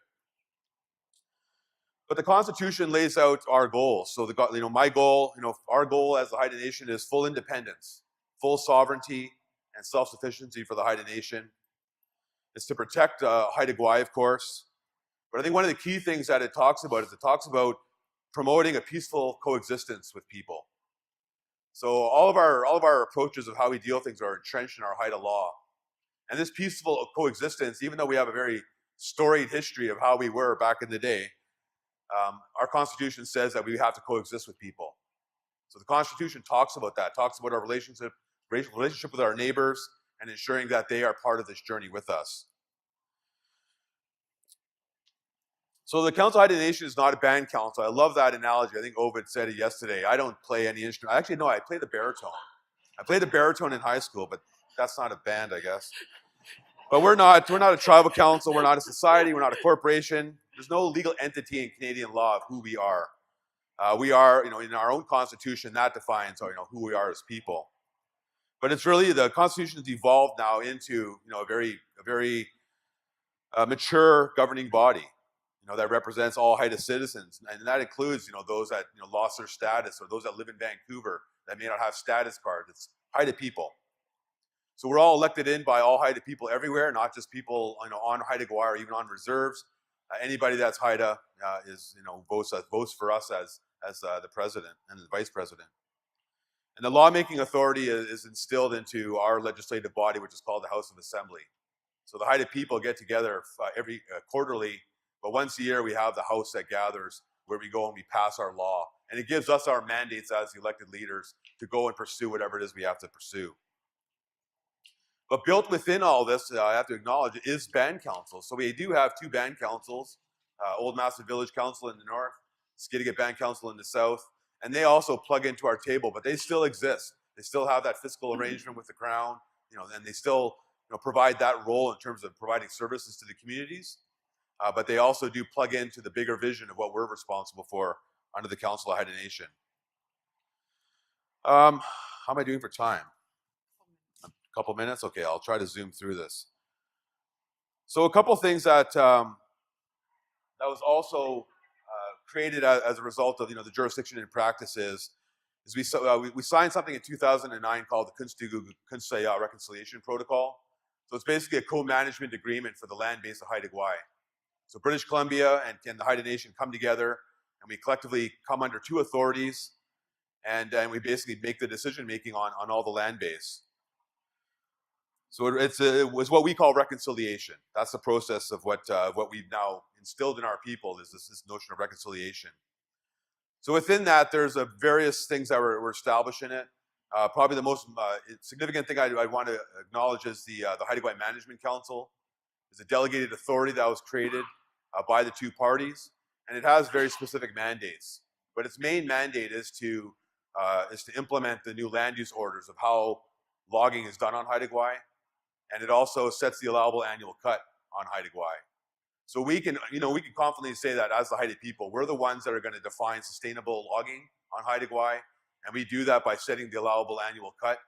But the Constitution lays out our goals. So my goal, our goal as the Haida Nation is full independence, full sovereignty, and self-sufficiency for the Haida Nation. It's to protect Haida Gwaii, of course. But I think one of the key things that it talks about is it talks about promoting a peaceful coexistence with people. So all of our approaches of how we deal with things are entrenched in our Haida law. And this peaceful coexistence, even though we have a very storied history of how we were back in the day, our Constitution says that we have to coexist with people. So the Constitution talks about that, talks about our relationship with our neighbors and ensuring that they are part of this journey with us. So the Council of Haida Nation is not a band council. I love that analogy. I think Ovid said it yesterday. I don't play any instrument. Actually, no, I play the baritone. I played the baritone in high school, but that's not a band, I guess. But we're not a tribal council. We're not a society. We're not a corporation. There's no legal entity in Canadian law of who we are. We are, in our own Constitution, that defines, who we are as people. But it's really, the Constitution has evolved now into, a very mature governing body, that represents all Haida citizens. And that includes, those that, lost their status, or those that live in Vancouver that may not have status cards. It's Haida people. So we're all elected in by all Haida people everywhere, not just people, on Haida Gwaii or even on reserves. Anybody that's Haida votes for us as the president and the vice president. And the lawmaking authority is instilled into our legislative body, which is called the House of Assembly. So the Haida people get together every quarterly, but once a year we have the House that gathers where we go and we pass our law. And it gives us our mandates as the elected leaders to go and pursue whatever it is we have to pursue. But built within all this, I have to acknowledge, is band councils. So we do have two band councils, Old Massive Village Council in the north, Skidegate Band Council in the south, and they also plug into our table, but they still exist. They still have that fiscal arrangement with the Crown, and they still provide that role in terms of providing services to the communities, but they also do plug into the bigger vision of what we're responsible for under the Council of Haida Nation. How am I doing for time? Couple minutes? Okay, I'll try to zoom through this. So a couple things that that was also created as a result of the jurisdiction and practices is we signed something in 2009 called the Kunstaya Reconciliation Protocol. So it's basically a co-management agreement for the land base of Haida Gwaii. So British Columbia and the Haida Nation come together, and we collectively come under two authorities, and we basically make the decision making on all the land base. So it was what we call reconciliation. That's the process of what we've now instilled in our people is this notion of reconciliation. So within that, there's various things that were established in it. Probably the most significant thing I want to acknowledge is the Haida Gwaii Management Council. It's a delegated authority that was created by the two parties, and it has very specific mandates. But its main mandate is to implement the new land use orders of how logging is done on Haida Gwaii. And it also sets the allowable annual cut on Haida Gwaii. So we can confidently say that as the Haida people, we're the ones that are going to define sustainable logging on Haida Gwaii, and we do that by setting the allowable annual cut,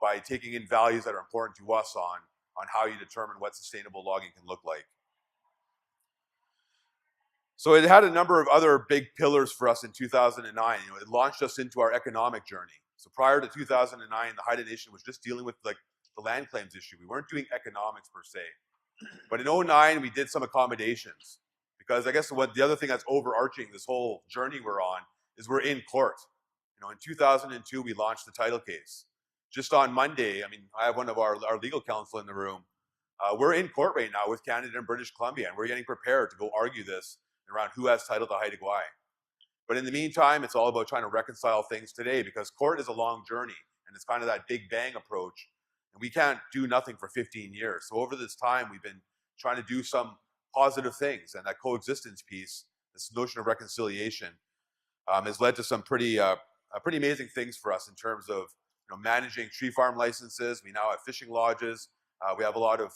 by taking in values that are important to us on how you determine what sustainable logging can look like. So it had a number of other big pillars for us in 2009. It launched us into our economic journey. So prior to 2009, the Haida Nation was just dealing with the land claims issue. We weren't doing economics per se. But in 2009, we did some accommodations because I guess the other thing that's overarching this whole journey we're on is we're in court. In 2002, we launched the title case. Just on Monday, I have one of our legal counsel in the room. We're in court right now with Canada and British Columbia, and we're getting prepared to go argue this around who has title to Haida Gwaii. But in the meantime, it's all about trying to reconcile things today because court is a long journey, and it's kind of that big bang approach. And we can't do nothing for 15 years. So over this time, we've been trying to do some positive things. And that coexistence piece, this notion of reconciliation, has led to some pretty amazing things for us in terms of managing tree farm licenses. We now have fishing lodges. We have a lot of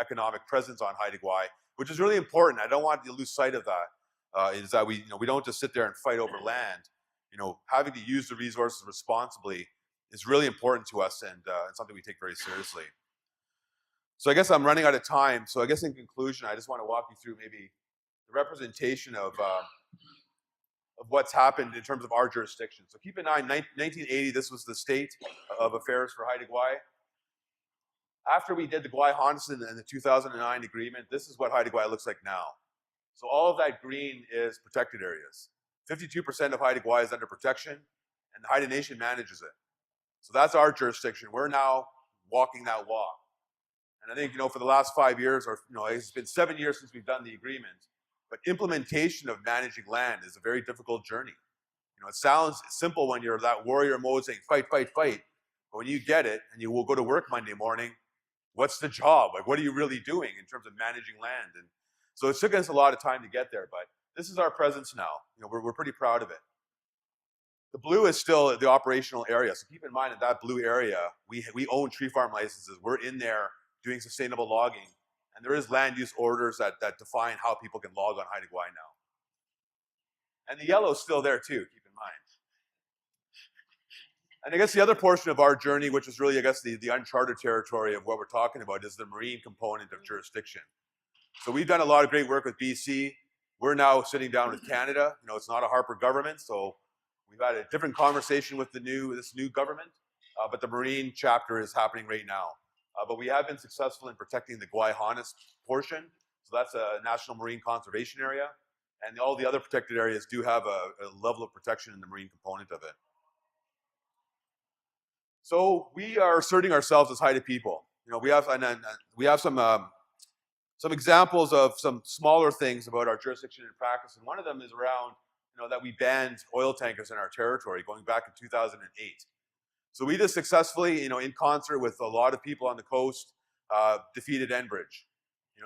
economic presence on Haida Gwaii, which is really important. I don't want to lose sight of that. Is that we don't just sit there and fight over land. Having to use the resources responsibly is really important to us and something we take very seriously. So I guess I'm running out of time. So I guess in conclusion, I just want to walk you through maybe the representation of of what's happened in terms of our jurisdiction. So keep in mind, 1980, this was the state of affairs for Haida Gwaii. After we did the Gwaii-Hudson and the 2009 agreement, this is what Haida Gwaii looks like now. So all of that green is protected areas. 52% of Haida Gwaii is under protection, and the Haida Nation manages it. So that's our jurisdiction. We're now walking that walk. And I think, for the last 5 years, or, it's been 7 years since we've done the agreement, but implementation of managing land is a very difficult journey. It sounds simple when you're that warrior mode saying, fight, fight, fight. But when you get it, and you will go to work Monday morning, what's the job? Like, what are you really doing in terms of managing land? And so it took us a lot of time to get there, but this is our presence now. We're pretty proud of it. The blue is still the operational area. So keep in mind that blue area, we own tree farm licenses. We're in there doing sustainable logging. And there is land use orders that define how people can log on Haida Gwaii now. And the yellow is still there too, keep in mind. And I guess the other portion of our journey, which is really, I guess, the uncharted territory of what we're talking about, is the marine component of jurisdiction. So we've done a lot of great work with BC. We're now sitting down with Canada. It's not a Harper government, so we've had a different conversation with this new government, but the marine chapter is happening right now. But we have been successful in protecting the Gwaii-Hudson portion, so that's a national marine conservation area, and all the other protected areas do have a level of protection in the marine component of it. So we are asserting ourselves as Haida people. We have some examples of some smaller things about our jurisdiction and practice, and one of them is around that we banned oil tankers in our territory going back in 2008. So we just successfully, in concert with a lot of people on the coast, defeated Enbridge.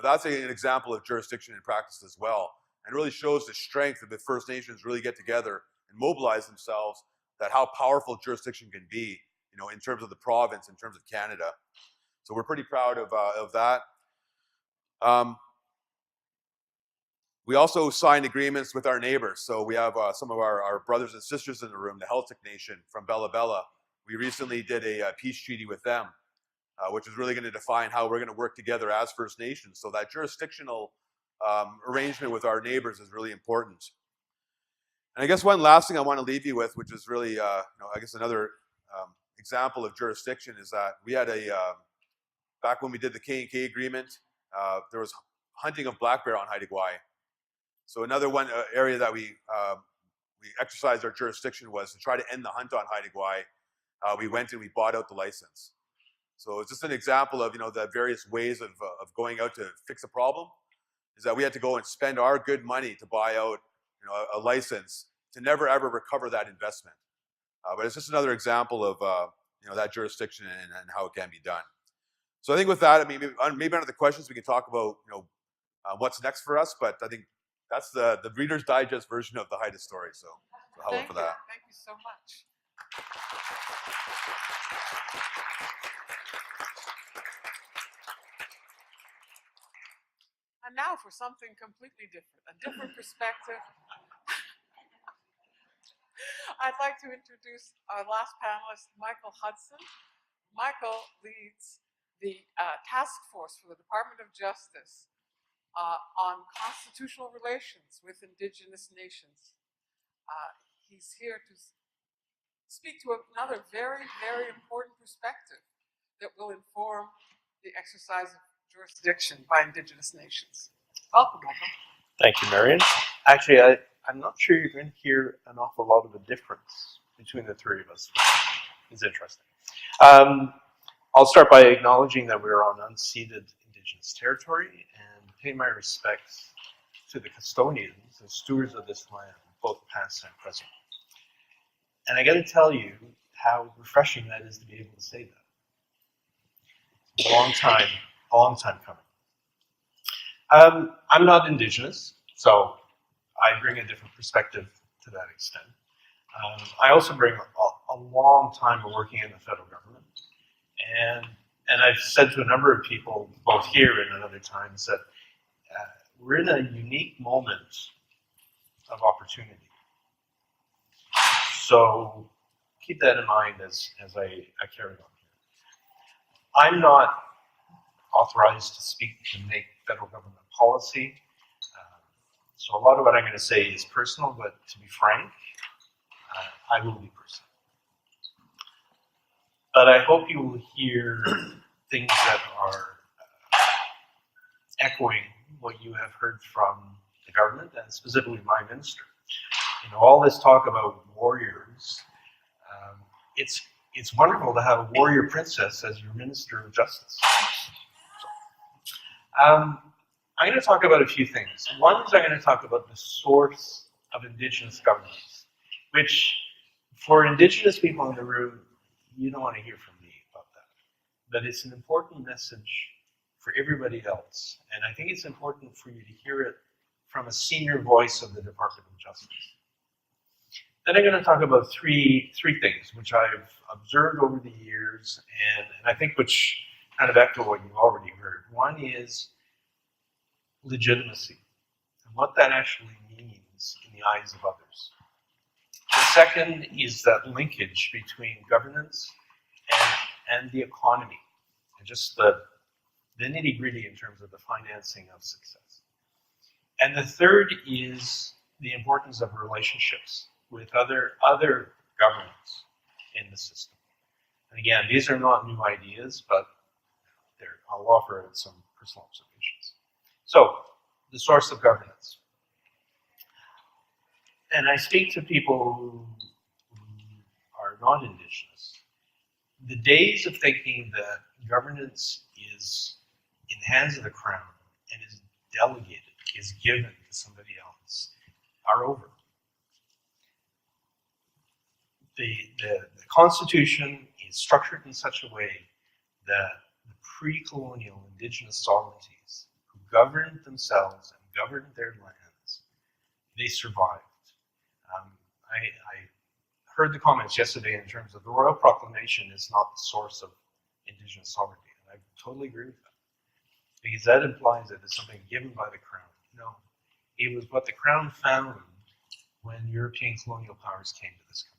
That's an example of jurisdiction and practice as well, and really shows the strength of the First Nations really get together and mobilize themselves, that how powerful jurisdiction can be, in terms of the province, in terms of Canada. So we're pretty proud of that. We also signed agreements with our neighbors. So we have some of our brothers and sisters in the room, the Celtic Nation from Bella Bella. We recently did a peace treaty with them, which is really going to define how we're going to work together as First Nations. So that jurisdictional arrangement with our neighbors is really important. And I guess one last thing I want to leave you with, which is really, I guess another example of jurisdiction, is that we had back when we did the K&K agreement, there was hunting of black bear on Haida Gwaii. So another one area that we exercised our jurisdiction was to try to end the hunt on Haida Gwaii. We went and we bought out the license. So it's just an example of the various ways of going out to fix a problem. Is that we had to go and spend our good money to buy out a license to never ever recover that investment. But it's just another example of that jurisdiction and how it can be done. So I think with that, maybe under the questions we can talk about what's next for us. But I think that's the Reader's Digest version of the Haida story. So hello for that. Thank you so much. And now for something completely different, a different perspective. I'd like to introduce our last panelist, Michael Hudson. Michael leads the task force for the Department of Justice on constitutional relations with Indigenous nations. He's here to speak to another very, very important perspective that will inform the exercise of jurisdiction by Indigenous nations. Welcome, Michael. Thank you, Marion. Actually, I'm not sure you're going to hear an awful lot of a difference between the three of us. It's interesting. I'll start by acknowledging that we're on unceded Indigenous territory and pay my respects to the custodians and stewards of this land, both past and present. And I got to tell you how refreshing that is to be able to say that. It's a long time coming. I'm not Indigenous, so I bring a different perspective to that extent. I also bring a long time of working in the federal government. And I've said to a number of people, both here and at other times, that we're in a unique moment of opportunity. So keep that in mind as I carry on here. I'm not authorized to speak to make federal government policy. So a lot of what I'm going to say is personal, but to be frank, I will be personal. But I hope you will hear things that are echoing what you have heard from the government and specifically my minister. You know, all this talk about warriors, it's wonderful to have a warrior princess as your Minister of Justice. I'm going to talk about a few things. One is I'm going to talk about the source of Indigenous governance, which for Indigenous people in the room, you don't want to hear from me about that. But it's an important message for everybody else. And I think it's important for you to hear it from a senior voice of the Department of Justice. Then I'm going to talk about three things which I've observed over the years and I think which kind of echo what you've already heard. One is legitimacy and what that actually means in the eyes of others. The second is that linkage between governance and the economy and just the nitty-gritty in terms of the financing of success. And the third is the importance of relationships with other governments in the system. And again, these are not new ideas, but I'll offer some personal observations. So, the source of governance. And I speak to people who are not Indigenous. The days of thinking that governance is in the hands of the Crown and is delegated, is given to somebody else, are over. The Constitution is structured in such a way that the pre-colonial Indigenous sovereignties who governed themselves and governed their lands, they survived. I heard the comments yesterday in terms of the Royal Proclamation is not the source of Indigenous sovereignty, and I totally agree with that. Because that implies that it's something given by the Crown. No, it was what the Crown found when European colonial powers came to this country.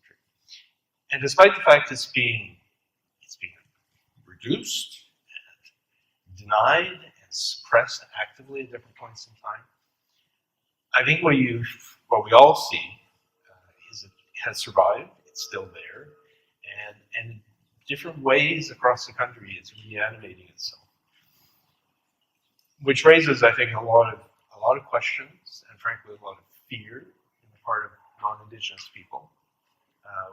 And despite the fact it's being reduced and denied and suppressed actively at different points in time, I think what we all see is it has survived. It's still there, and in different ways across the country, it's reanimating itself, which raises, I think, a lot of questions and, frankly, a lot of fear in the part of non-Indigenous people,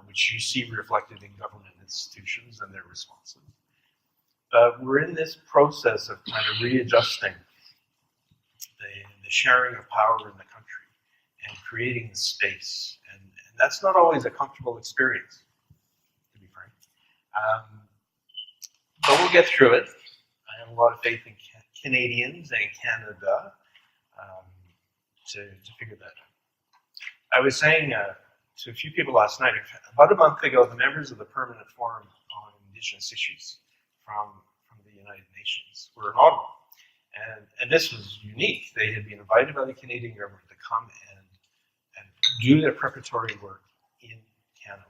which you see reflected in government institutions and their responses. But we're in this process of kind of readjusting the sharing of power in the country and creating the space. And that's not always a comfortable experience, to be frank. But we'll get through it. I have a lot of faith in Canadians and Canada to figure that out. I was saying to a few people last night, about a month ago, the members of the Permanent Forum on Indigenous Issues from the United Nations were in Ottawa. And this was unique. They had been invited by the Canadian government to come and do their preparatory work in Canada,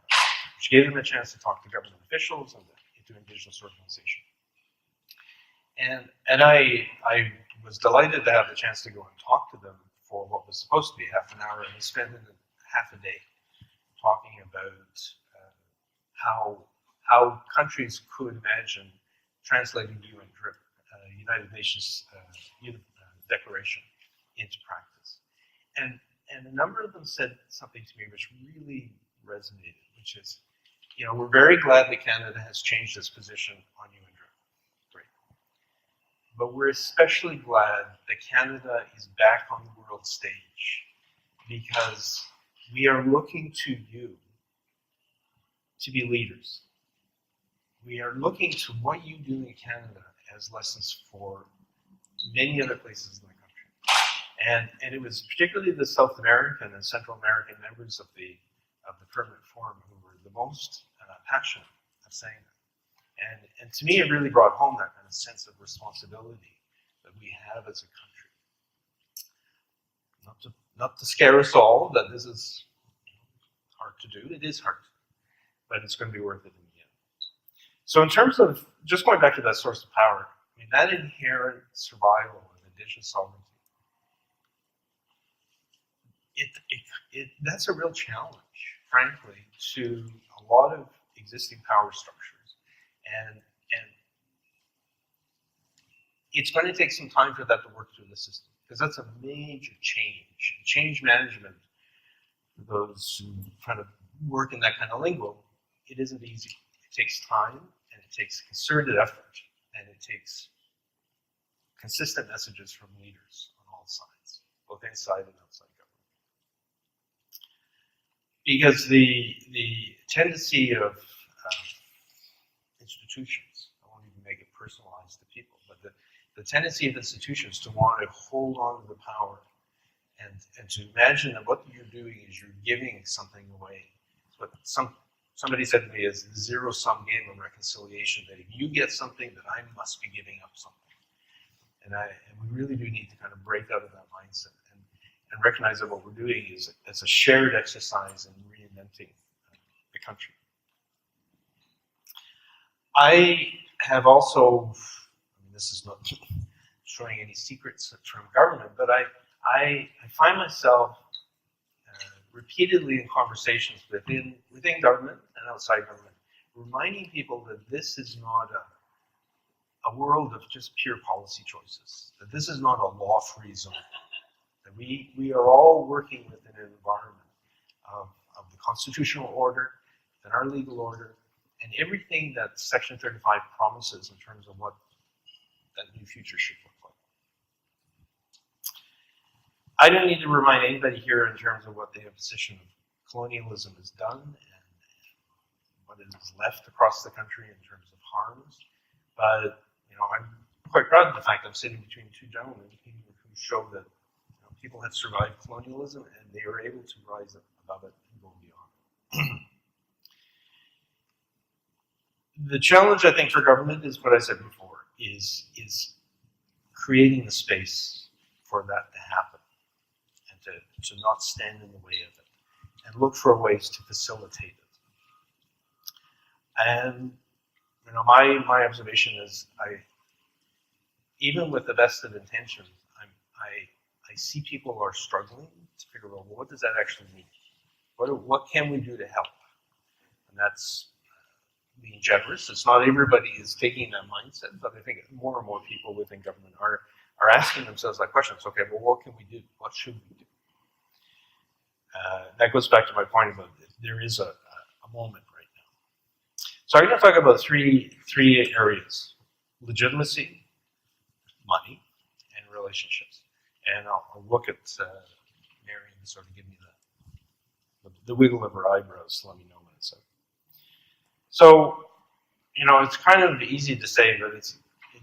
which gave them a chance to talk to government officials and to Indigenous organizations. And I was delighted to have the chance to go and talk to them for what was supposed to be half an hour, and we spent half a day talking about how countries could imagine translating the United Nations Declaration into practice. And a number of them said something to me which really resonated, which is, we're very glad that Canada has changed its position on UN. Great. But we're especially glad that Canada is back on the world stage because we are looking to you to be leaders. We are looking to what you do in Canada as lessons for many other places in the country. And it was particularly the South American and Central American members of the Permanent Forum who were the most passionate of saying that. And to me, it really brought home that kind of sense of responsibility that we have as a country. Not to scare us all that this is hard to do. It is hard, but it's going to be worth it in the end. So in terms of, just going back to that source of power, I mean, that inherent survival of Indigenous sovereignty that's a real challenge, frankly, to a lot of existing power structures, and it's going to take some time for that to work through the system, because that's a major change. Change management, for those who kind of work in that kind of lingo, it isn't easy. It takes time, and it takes concerted effort, and it takes consistent messages from leaders on all sides, both inside and outside government. Because the tendency of institutions, I won't even make it personalized to people, but the tendency of institutions to want to hold on to the power and to imagine that what you're doing is you're giving something away. But somebody said to me, is the zero-sum game of reconciliation, that if you get something, that I must be giving up something. And we really do need to kind of break out of that mindset and recognize that what we're doing is it's a shared exercise in reinventing the country. I have also, this is not showing any secrets from government, but I find myself repeatedly in conversations within government and outside government, reminding people that this is not a world of just pure policy choices, that this is not a law-free zone, that we are all working within an environment of the constitutional order, and our legal order, and everything that Section 35 promises in terms of what that new future should look like. I don't need to remind anybody here in terms of what the imposition of colonialism has done and what it has left across the country in terms of harms, but I'm quite proud of the fact I'm sitting between two gentlemen who show that people have survived colonialism and they are able to rise above it and go beyond. The challenge, I think, for government is what I said before, is creating the space for that to happen and to not stand in the way of it and look for ways to facilitate it. And my observation is, even with the best of intentions, I see people are struggling to figure out, well, what does that actually mean? What can we do to help? And that's being generous. It's not everybody is taking that mindset, but I think more and more people within government are asking themselves that question. Okay, well, what can we do? What should we do? That goes back to my point about there is a moment right now. So I'm going to talk about three areas: legitimacy, money, and relationships. And I'll look at Marion to sort of give me the wiggle of her eyebrows to let me know what it's like. So, it's kind of easy to say, but it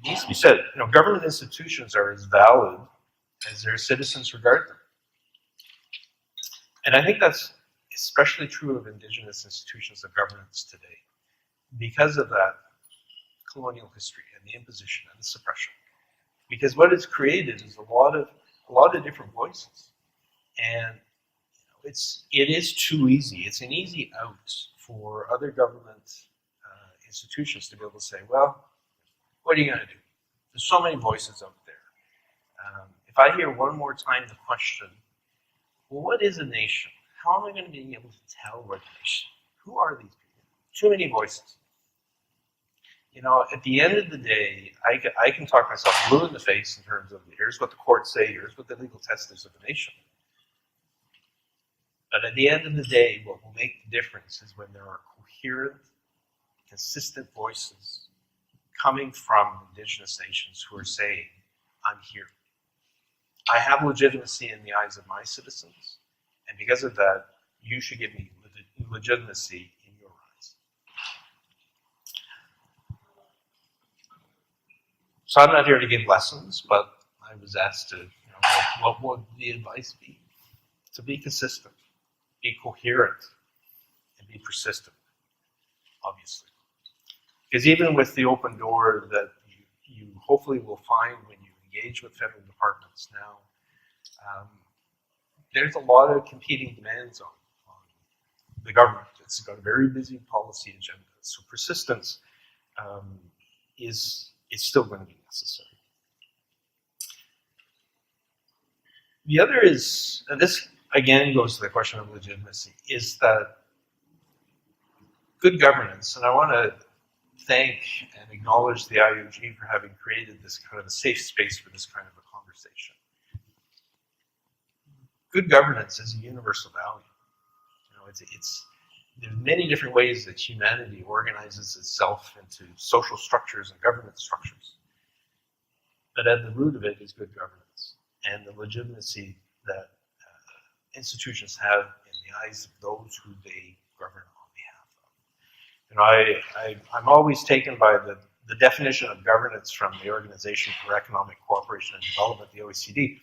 needs to be said. Government institutions are as valid as their citizens regard them. And I think that's especially true of Indigenous institutions of governance today, because of that colonial history and the imposition and the suppression. Because what it's created is a lot of different voices, and it is too easy. It's an easy out for other government institutions to be able to say, well, what are you going to do? There's so many voices out there. If I hear one more time the question, well, what is a nation? How am I going to be able to tell what a nation? Who are these people? Too many voices. At the end of the day, I can talk myself blue in the face in terms of here's what the courts say, here's what the legal test is of a nation. But at the end of the day, what will make the difference is when there are coherent, consistent voices coming from Indigenous nations who are saying, I'm here. I have legitimacy in the eyes of my citizens, and because of that, you should give me legitimacy in your eyes. So I'm not here to give lessons, but I was asked to, what would the advice be? To be consistent, be coherent, and be persistent, obviously. Because even with the open door that you hopefully will find when you engage with federal departments now, there's a lot of competing demands on the government. It's got a very busy policy agenda. So persistence is still going to be necessary. The other is, and this again goes to the question of legitimacy, is that good governance, and I want to thank and acknowledge the IUG for having created this kind of a safe space for this kind of a conversation. Good governance is a universal value. You know, there's many different ways that humanity organizes itself into social structures and governance structures. But at the root of it is good governance and the legitimacy that institutions have in the eyes of those who they govern on behalf of. You know, I'm always taken by the definition of governance from the Organization for Economic Cooperation and Development, the OECD.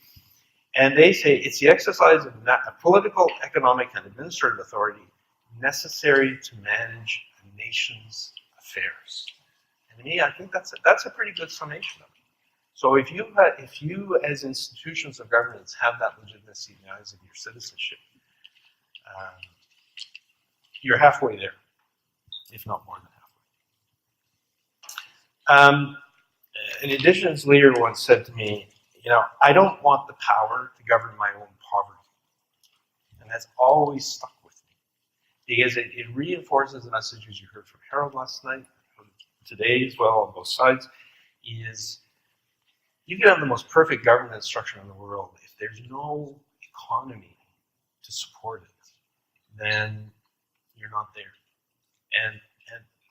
And they say it's the exercise of political, economic, and administrative authority necessary to manage a nation's affairs. And to me, I think that's a pretty good summation of it. So if you as institutions of governance have that legitimacy in the eyes of your citizenship, you're halfway there, if not more than halfway. An Indigenous leader once said to me, you know, I don't want the power to govern my own poverty. And that's always stuck with me. Because it reinforces the messages you heard from Harold last night, from today as well on both sides, is you can have the most perfect governance structure in the world. If there's no economy to support it, then you're not there. And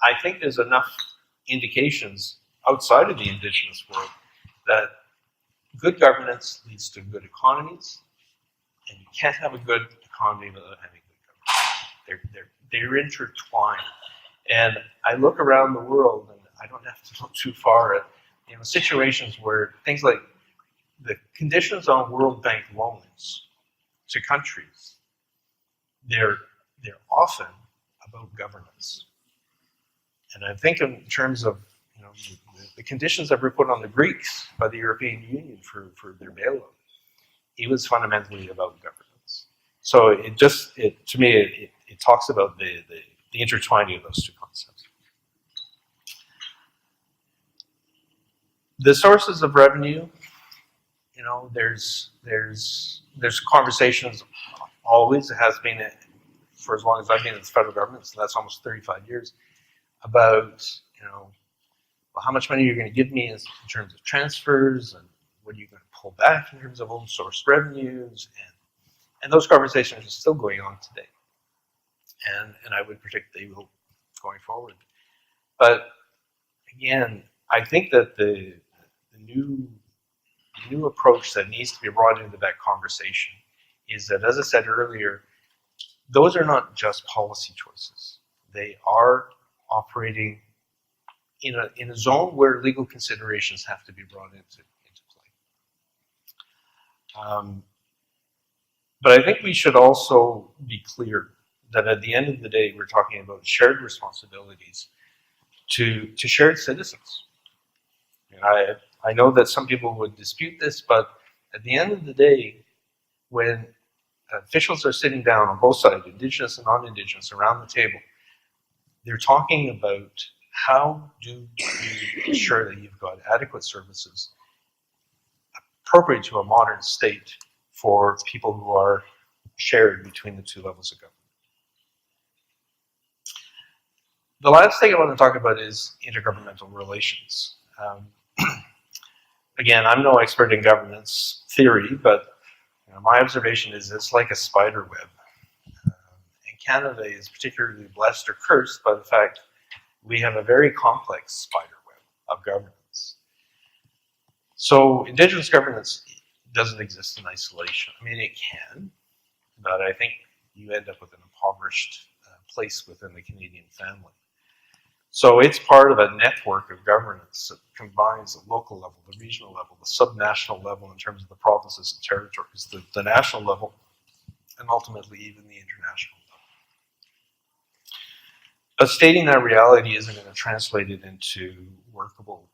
I think there's enough indications outside of the Indigenous world that good governance leads to good economies, and you can't have a good economy without having good governance. They're intertwined. And I look around the world, and I don't have to look too far at situations where things like the conditions on World Bank loans to countries, they're often about governance. And I think in terms of the conditions that were put on the Greeks by the European Union for their bailout, it was fundamentally about governance. So to me it talks about the intertwining of those two concepts. The sources of revenue, there's conversations always. It has been for as long as I've been in the federal government, so that's almost 35 years, about well, how much money you're going to give me in terms of transfers, and what are you going to pull back in terms of own source revenues, and those conversations are still going on today, and I would predict they will going forward. But again, I think that the new approach that needs to be brought into that conversation is that, as I said earlier, those are not just policy choices. They are operating in a zone where legal considerations have to be brought into play. But I think we should also be clear that at the end of the day, we're talking about shared responsibilities to shared citizens. And I know that some people would dispute this, but at the end of the day, when officials are sitting down on both sides, Indigenous and non-Indigenous, around the table, they're talking about how do you ensure that you've got adequate services appropriate to a modern state for people who are shared between the two levels of government. The last thing I want to talk about is intergovernmental relations. Again, I'm no expert in governance theory, but my observation is it's like a spider web. And Canada is particularly blessed or cursed by the fact we have a very complex spider web of governance. So Indigenous governance doesn't exist in isolation. I mean, it can, but I think you end up with an impoverished place within the Canadian family. So it's part of a network of governance that combines the local level, the regional level, the subnational level in terms of the provinces and territories, the national level, and ultimately even the international level. But stating that reality isn't going to translate it into workable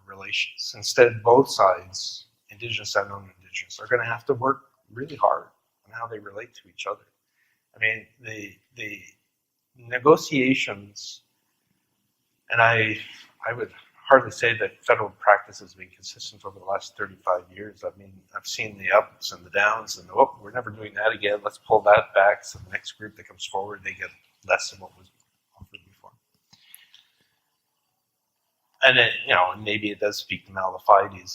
relations. Instead, both sides, Indigenous and non-Indigenous, are going to have to work really hard on how they relate to each other. I mean, the negotiations, and I would hardly say that federal practice has been consistent over the last 35 years. I mean, I've seen the ups and the downs, and oh, we're never doing that again. Let's pull that back. So the next group that comes forward, they get less than what was offered before. And it, maybe it does speak to Malafide in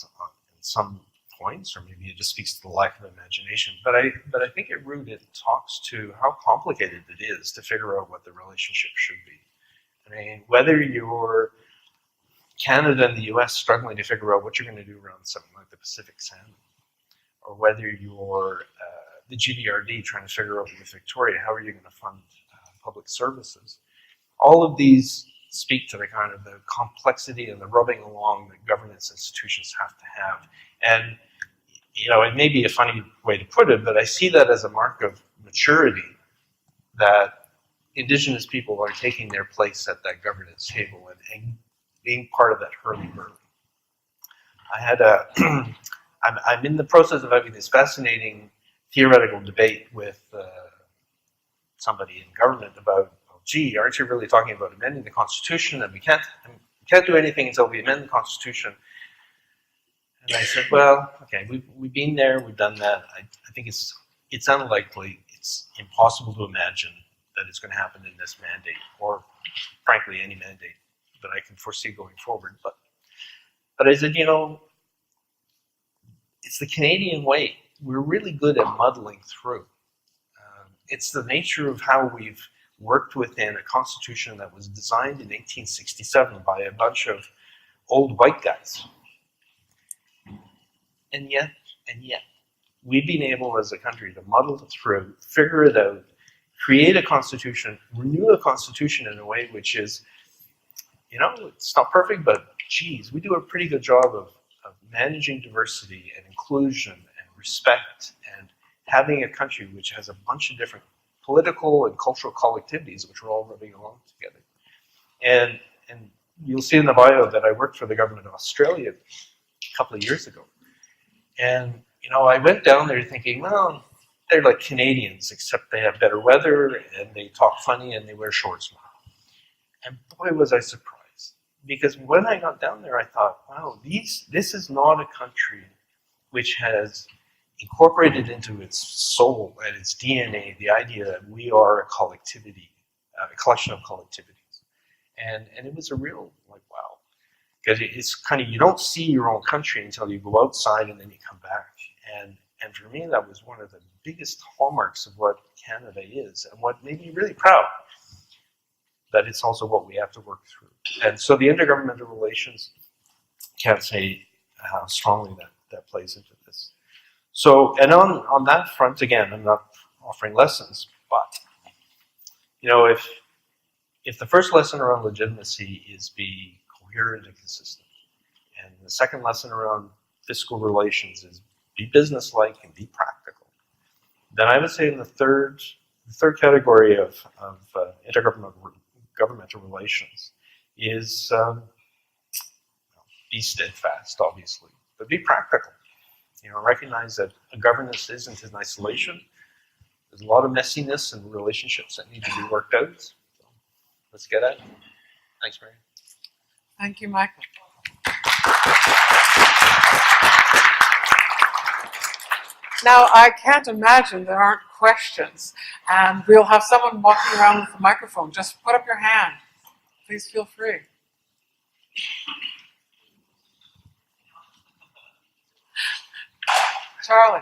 some points, or maybe it just speaks to the lack of imagination. But I think at root it talks to how complicated it is to figure out what the relationship should be. I mean, whether you're Canada and the US struggling to figure out what you're going to do around something like the Pacific Salmon, or whether you're the GDRD trying to figure out with Victoria, how are you going to fund public services? All of these speak to the kind of the complexity and the rubbing along that governance institutions have to have. And, it may be a funny way to put it, but I see that as a mark of maturity, that Indigenous people are taking their place at that governance table and being part of that hurly-burly. I had I'm in the process of having this fascinating theoretical debate with somebody in government about, gee, aren't you really talking about amending the Constitution? And we can't do anything until we amend the Constitution. And I said, well, okay, we've been there, we've done that. I think it's unlikely, it's impossible to imagine that it's going to happen in this mandate, or frankly, any mandate that I can foresee going forward. But I said, it's the Canadian way. We're really good at muddling through. It's the nature of how we've worked within a constitution that was designed in 1867 by a bunch of old white guys. And yet, we've been able as a country to muddle through, figure it out, create a constitution, renew a constitution in a way which is, it's not perfect, but geez, we do a pretty good job of managing diversity and inclusion and respect, and having a country which has a bunch of different political and cultural collectivities which are all rubbing along together. And you'll see in the bio that I worked for the government of Australia a couple of years ago. And, I went down there thinking, well, they're like Canadians, except they have better weather and they talk funny and they wear shorts more. And boy, was I surprised. Because when I got down there, I thought, wow, this is not a country which has incorporated into its soul and its DNA the idea that we are a collectivity, a collection of collectivities. And it was a real, wow. Because it's kind of, you don't see your own country until you go outside and then you come back. And for me, that was one of the biggest hallmarks of what Canada is, and what made me really proud, that it's also what we have to work through. And so the intergovernmental relations, can't say how strongly that plays into this. So, and on that front, again, I'm not offering lessons, but, if the first lesson around legitimacy is be coherent and consistent, and the second lesson around fiscal relations is be businesslike and be practical, then I would say in the third category of intergovernmental relations is be steadfast, obviously, but be practical. Recognize that a governance isn't in isolation. There's a lot of messiness and relationships that need to be worked out. So let's get at it. Thanks, Marion. Thank you, Michael. Now, I can't imagine there aren't questions, and we'll have someone walking around with a microphone. Just put up your hand. Please feel free. Charlie.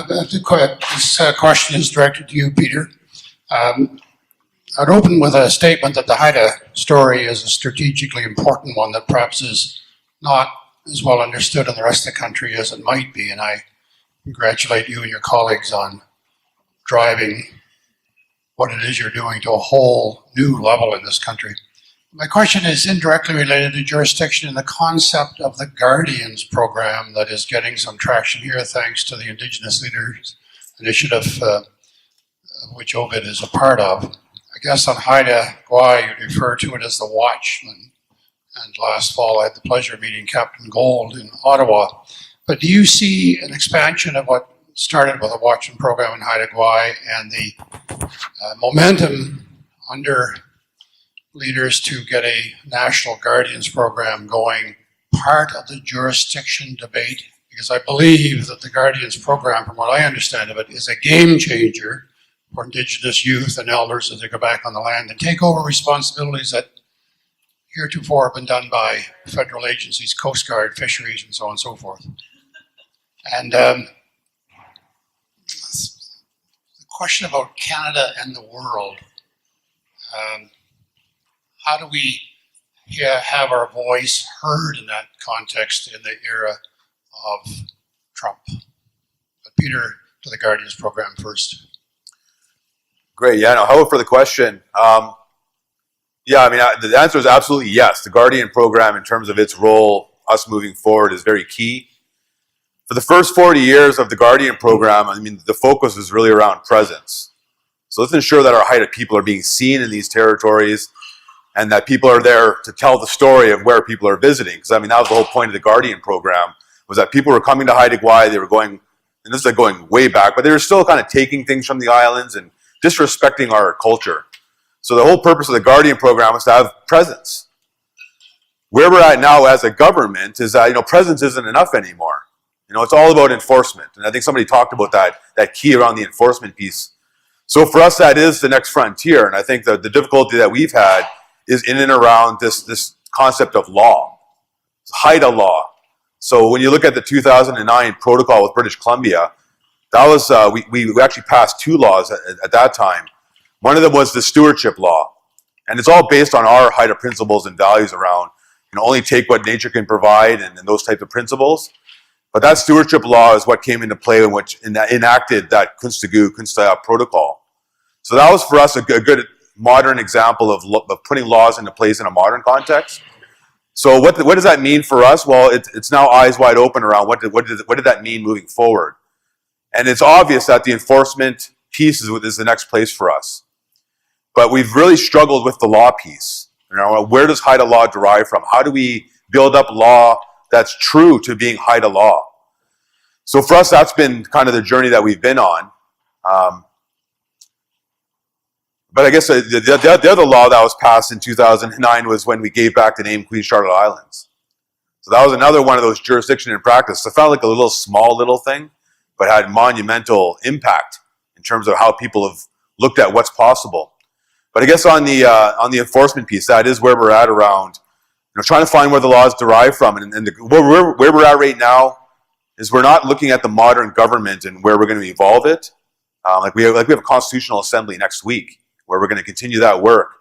This question is directed to you, Peter. I'd open with a statement that the Haida story is a strategically important one that perhaps is not as well understood in the rest of the country as it might be, and I congratulate you and your colleagues on driving what it is you're doing to a whole new level in this country. My question is indirectly related to jurisdiction and the concept of the Guardians program that is getting some traction here thanks to the Indigenous Leaders Initiative, which Ovid is a part of. I guess on Haida Gwaii, you'd refer to it as the Watchman. And last fall, I had the pleasure of meeting Captain Gold in Ottawa. But do you see an expansion of what started with a Watchman program in Haida Gwaii and the momentum under leaders to get a national guardians program going, part of the jurisdiction debate? Because I believe that the guardians program, from what I understand of it, is a game changer for Indigenous youth and elders as they go back on the land and take over responsibilities that heretofore have been done by federal agencies, Coast Guard, fisheries, and so on and so forth. And the question about Canada and the world, how do we have our voice heard in that context in the era of Trump? But Peter, to the Guardians program first. Great. Yeah. No. Hello for the question. Yeah. I mean, the answer is absolutely yes. The Guardian program, in terms of its role, us moving forward, is very key. For the first 40 years of the Guardian program, I mean, the focus was really around presence. So let's ensure that our Haida people are being seen in these territories, and that people are there to tell the story of where people are visiting. Because I mean, that was the whole point of the Guardian program, was that people were coming to Haida Gwaii, they were going, and this is like going way back, but they were still kind of taking things from the islands and disrespecting our culture. So the whole purpose of the Guardian program was to have presence. Where we're at now as a government is that, presence isn't enough anymore. It's all about enforcement. And I think somebody talked about that key around the enforcement piece. So for us, that is the next frontier. And I think that the difficulty that we've had is in and around this concept of law, Haida law. So when you look at the 2009 protocol with British Columbia, that was we actually passed two laws at that time. One of them was the stewardship law, and it's all based on our Haida principles and values around only take what nature can provide and those types of principles. But that stewardship law is what came into play and which enacted that Kunstaya protocol. So that was for us a good modern example of putting laws into place in a modern context. So what does that mean for us? Well, it's now eyes wide open around what did that mean moving forward. And it's obvious that the enforcement piece is the next place for us. But we've really struggled with the law piece. Where does Haida law derive from? How do we build up law that's true to being Haida law? So for us, that's been kind of the journey that we've been on. But I guess the other law that was passed in 2009 was when we gave back the name Queen Charlotte Islands. So that was another one of those jurisdiction in practice. It felt like a small little thing, but had monumental impact in terms of how people have looked at what's possible. But I guess on the enforcement piece, that is where we're at around, trying to find where the laws derive from. And where we're at right now is we're not looking at the modern government and where we're going to evolve it. We have a constitutional assembly next week where we're going to continue that work.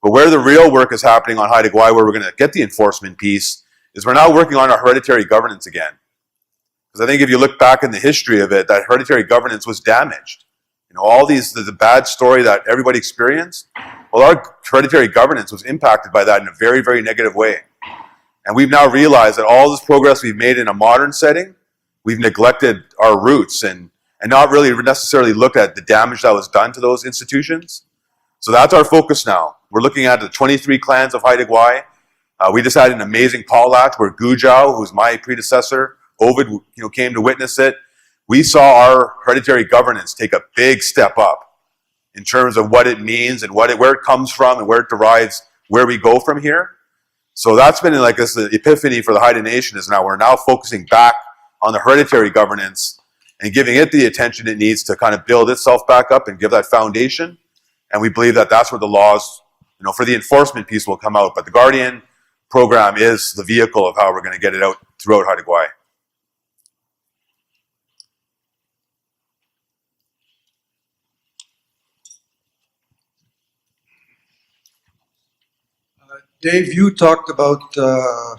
But where the real work is happening on Haida Gwaii, where we're going to get the enforcement piece, is we're now working on our hereditary governance again. Because I think if you look back in the history of it, that hereditary governance was damaged. All the bad story that everybody experienced, well, our hereditary governance was impacted by that in a very, very negative way. And we've now realized that all this progress we've made in a modern setting, we've neglected our roots and not really necessarily looked at the damage that was done to those institutions. So that's our focus now. We're looking at the 23 clans of Haida Gwaii. We just had an amazing potlatch where Gujau, who's my predecessor, Ovid, came to witness it. We saw our hereditary governance take a big step up in terms of what it means and where it comes from and where it derives, where we go from here. So that's been like this epiphany for the Haida Nation is we're now focusing back on the hereditary governance and giving it the attention it needs to kind of build itself back up and give that foundation. And we believe that that's where the laws, for the enforcement piece will come out. But the Guardian program is the vehicle of how we're going to get it out throughout Haida Gwaii. Dave, you talked about the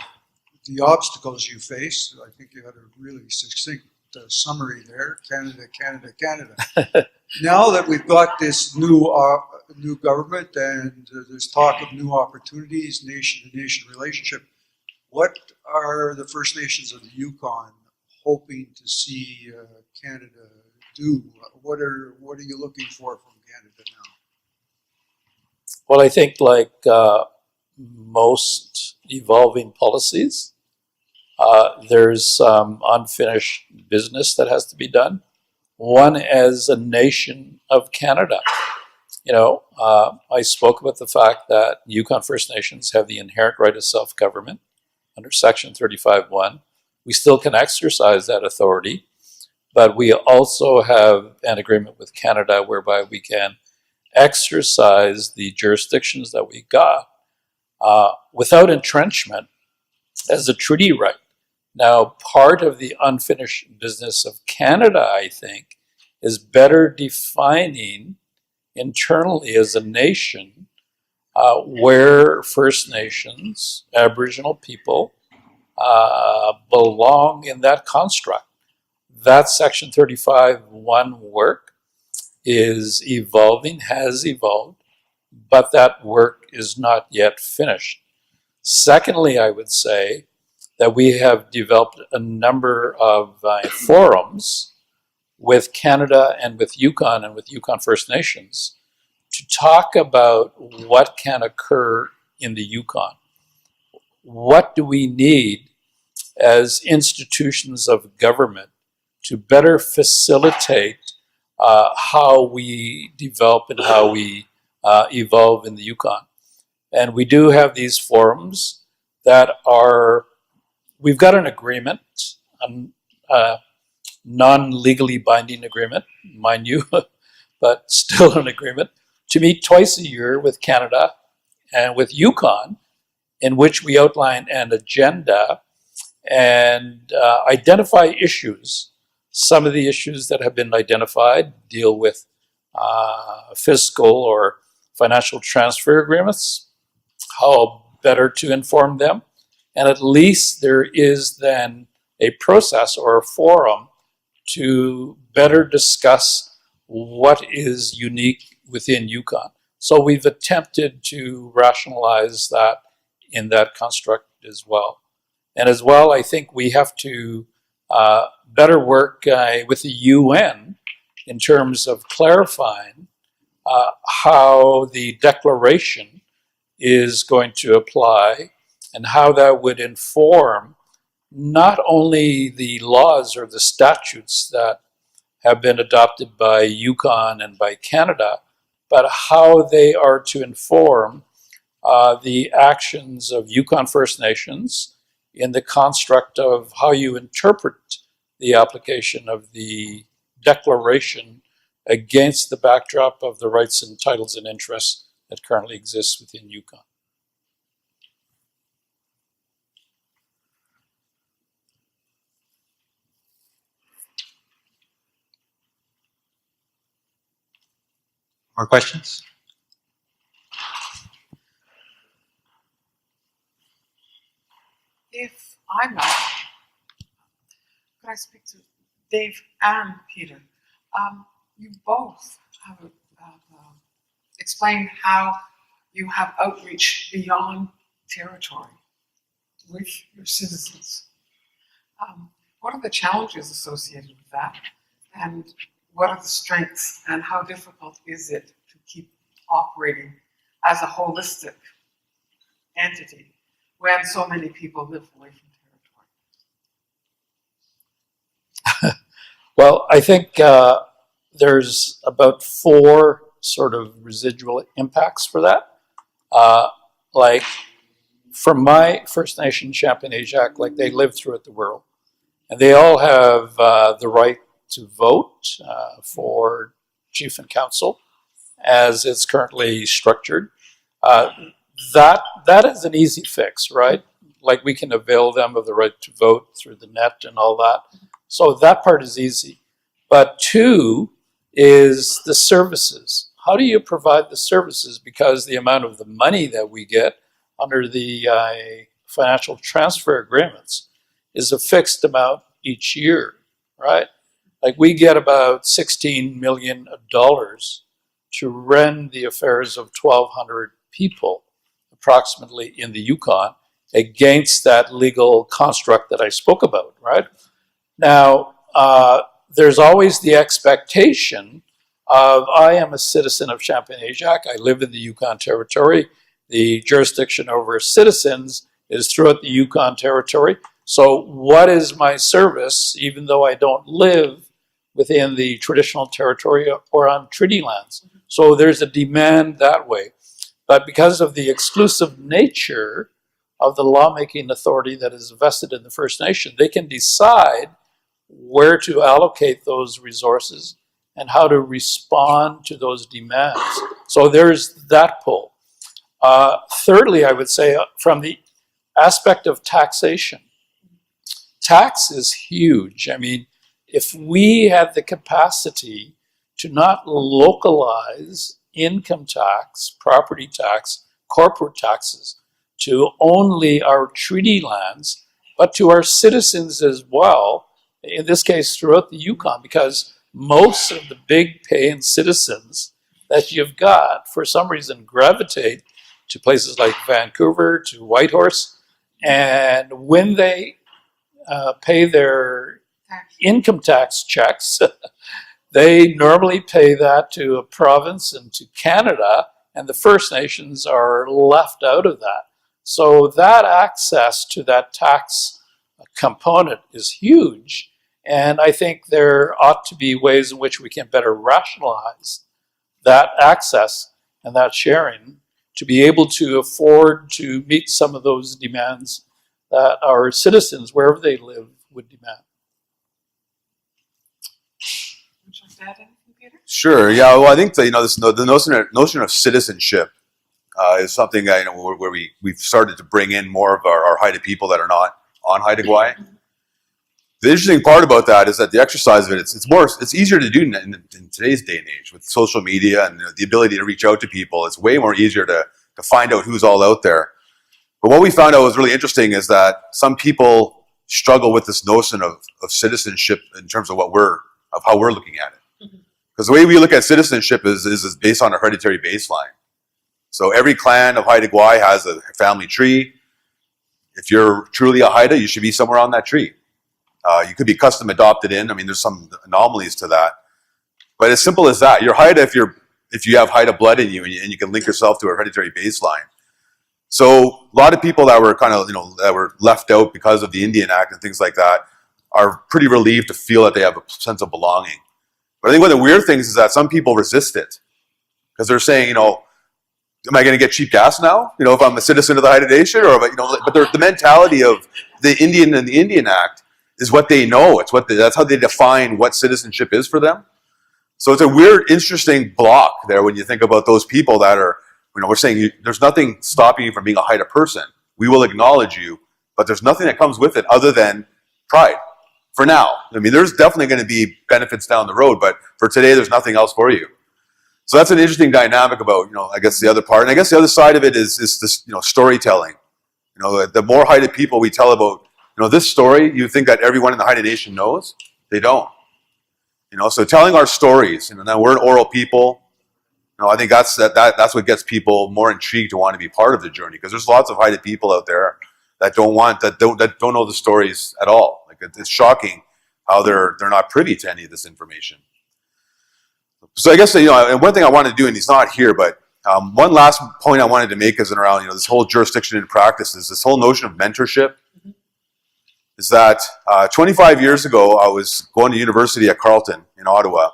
obstacles you face. I think you had a really succinct summary there. Canada, Canada, Canada. Now that we've got this new government and there's talk of new opportunities, nation-to-nation relationship, what are the First Nations of the Yukon hoping to see Canada do? What are you looking for from Canada now? Well, I think like most evolving policies, there's some unfinished business that has to be done. One, as a nation of Canada, I spoke about the fact that Yukon First Nations have the inherent right of self-government under Section 35.1. We still can exercise that authority, but we also have an agreement with Canada whereby we can exercise the jurisdictions that we got without entrenchment as a treaty right. Now, part of the unfinished business of Canada, I think, is better defining internally as a nation where First Nations, Aboriginal people, belong in that construct. That Section 35.1 work is evolving, has evolved, but that work is not yet finished. Secondly, I would say that we have developed a number of forums with Canada and with Yukon First Nations to talk about what can occur in the Yukon. What do we need as institutions of government to better facilitate how we develop and how we evolve in the Yukon? And we do have these forums that are, we've got an agreement, a non-legally binding agreement, mind you, but still an agreement, to meet twice a year with Canada and with Yukon, in which we outline an agenda and identify issues. Some of the issues that have been identified deal with fiscal or financial transfer agreements, how better to inform them, and at least there is then a process or a forum to better discuss what is unique within Yukon. So we've attempted to rationalize that in that construct as well. And as well, I think we have to better work with the UN in terms of clarifying how the declaration is going to apply and how that would inform not only the laws or the statutes that have been adopted by Yukon and by Canada, but how they are to inform the actions of Yukon First Nations in the construct of how you interpret the application of the declaration against the backdrop of the rights and titles and interests that currently exists within Yukon. More questions? If I might, could I speak to Dave and Peter? You both have explained how you have outreach beyond territory with your citizens. What are the challenges associated with that? And what are the strengths and how difficult is it to keep operating as a holistic entity when so many people live away from territory? Well, I think there's about 4 sort of residual impacts for that. Like from my First Nation Champagne-Ajac, like they live throughout the world. And they all have the right to vote for chief and council as it's currently structured. That is an easy fix, right? Like we can avail them of the right to vote through the net and all that. So that part is easy. But 2 is the services. How do you provide the services? Because the amount of the money that we get under the financial transfer agreements is a fixed amount each year, right? Like we get about $16 million to run the affairs of 1,200 people approximately in the Yukon against that legal construct that I spoke about, right? Now, there's always the expectation of I am a citizen of Champagne-Ajac, I live in the Yukon Territory, the jurisdiction over citizens is throughout the Yukon Territory. So what is my service, even though I don't live within the traditional territory or on treaty lands. So there's a demand that way. But because of the exclusive nature of the lawmaking authority that is vested in the First Nation, they can decide where to allocate those resources and how to respond to those demands. So there's that pull. Thirdly, I would say from the aspect of taxation, tax is huge. I mean, if we have the capacity to not localize income tax, property tax, corporate taxes to only our treaty lands, but to our citizens as well, in this case throughout the Yukon, because most of the big paying citizens that you've got, for some reason, gravitate to places like Vancouver, to Whitehorse, and when they pay their income tax checks, they normally pay that to a province and to Canada, and the First Nations are left out of that. So that access to that tax component is huge, and I think there ought to be ways in which we can better rationalize that access and that sharing to be able to afford to meet some of those demands that our citizens, wherever they live, would demand. Would you like to add anything, Peter? Sure. Yeah. Well, I think that, the notion of citizenship is something that, where we've started to bring in more of our Haida people that are not on Haida Gwaii. The interesting part about that is that the exercise of it, it's easier to do in today's day and age with social media and the ability to reach out to people. It's way more easier to find out who's all out there. But what we found out was really interesting is that some people struggle with this notion of citizenship in terms of how we're looking at it. Because the way we look at citizenship is based on a hereditary baseline. So every clan of Haida Gwaii has a family tree. If you're truly a Haida, you should be somewhere on that tree. You could be custom adopted in. I mean, there's some anomalies to that. But as simple as that, you're Haida if you have Haida blood in you and you can link yourself to a hereditary baseline. So a lot of people that were that were left out because of the Indian Act and things like that are pretty relieved to feel that they have a sense of belonging. But I think one of the weird things is that some people resist it because they're saying, am I going to get cheap gas now? If I'm a citizen of the Haida Nation, but the mentality of the Indian and the Indian Act is what they know. That's how they define what citizenship is for them. So it's a weird, interesting block there when you think about those people that are, we're saying there's nothing stopping you from being a Haida person. We will acknowledge you, but there's nothing that comes with it other than pride. For now. I mean, there's definitely going to be benefits down the road, but for today, there's nothing else for you. So that's an interesting dynamic about, I guess the other part. And I guess the other side of it is this, storytelling. The more Haida people we tell about, this story, you think that everyone in the Haida Nation knows. They don't. So telling our stories, that we're an oral people, I think that's what gets people more intrigued to want to be part of the journey, because there's lots of Haida people out there that don't know the stories at all. Like it's shocking how they're not privy to any of this information. So I guess and one thing I wanted to do, and he's not here, but one last point I wanted to make is around this whole jurisdiction in practice is this whole notion of mentorship. Is that 25 years ago I was going to university at Carleton in Ottawa,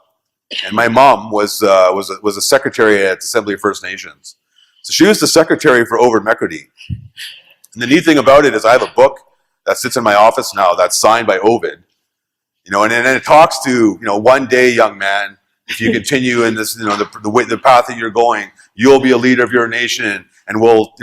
and my mom was a secretary at the Assembly of First Nations. So she was the secretary for Over Mekrity. And the neat thing about it is I have a book that sits in my office now that's signed by Ovid. And then it talks to, one day, young man, if you continue in this, the path that you're going, you'll be a leader of your nation and we'll,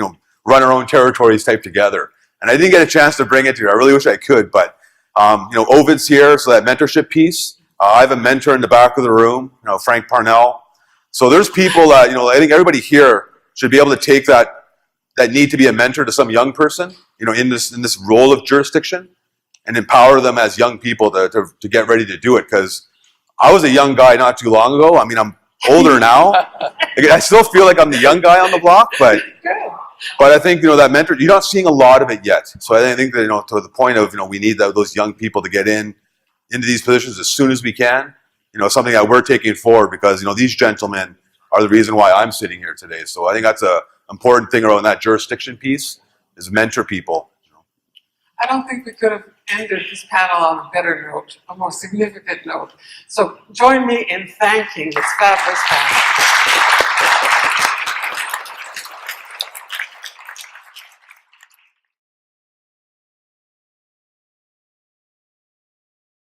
run our own territories type together. And I didn't get a chance to bring it to you. I really wish I could, but, Ovid's here, so that mentorship piece. I have a mentor in the back of the room, Frank Parnell. So there's people that, I think everybody here should be able to take that need to be a mentor to some young person, in this role of jurisdiction, and empower them as young people to get ready to do it. Because I was a young guy not too long ago. I mean, I'm older now. I still feel like I'm the young guy on the block, but I think that mentor, you're not seeing a lot of it yet. So I think that to the point of we need those young people to get into these positions as soon as we can. Something that we're taking forward because these gentlemen are the reason why I'm sitting here today. So I think that's a important thing around that jurisdiction piece is mentor people. I don't think we could have ended this panel on a better note, a more significant note. So join me in thanking this fabulous panel.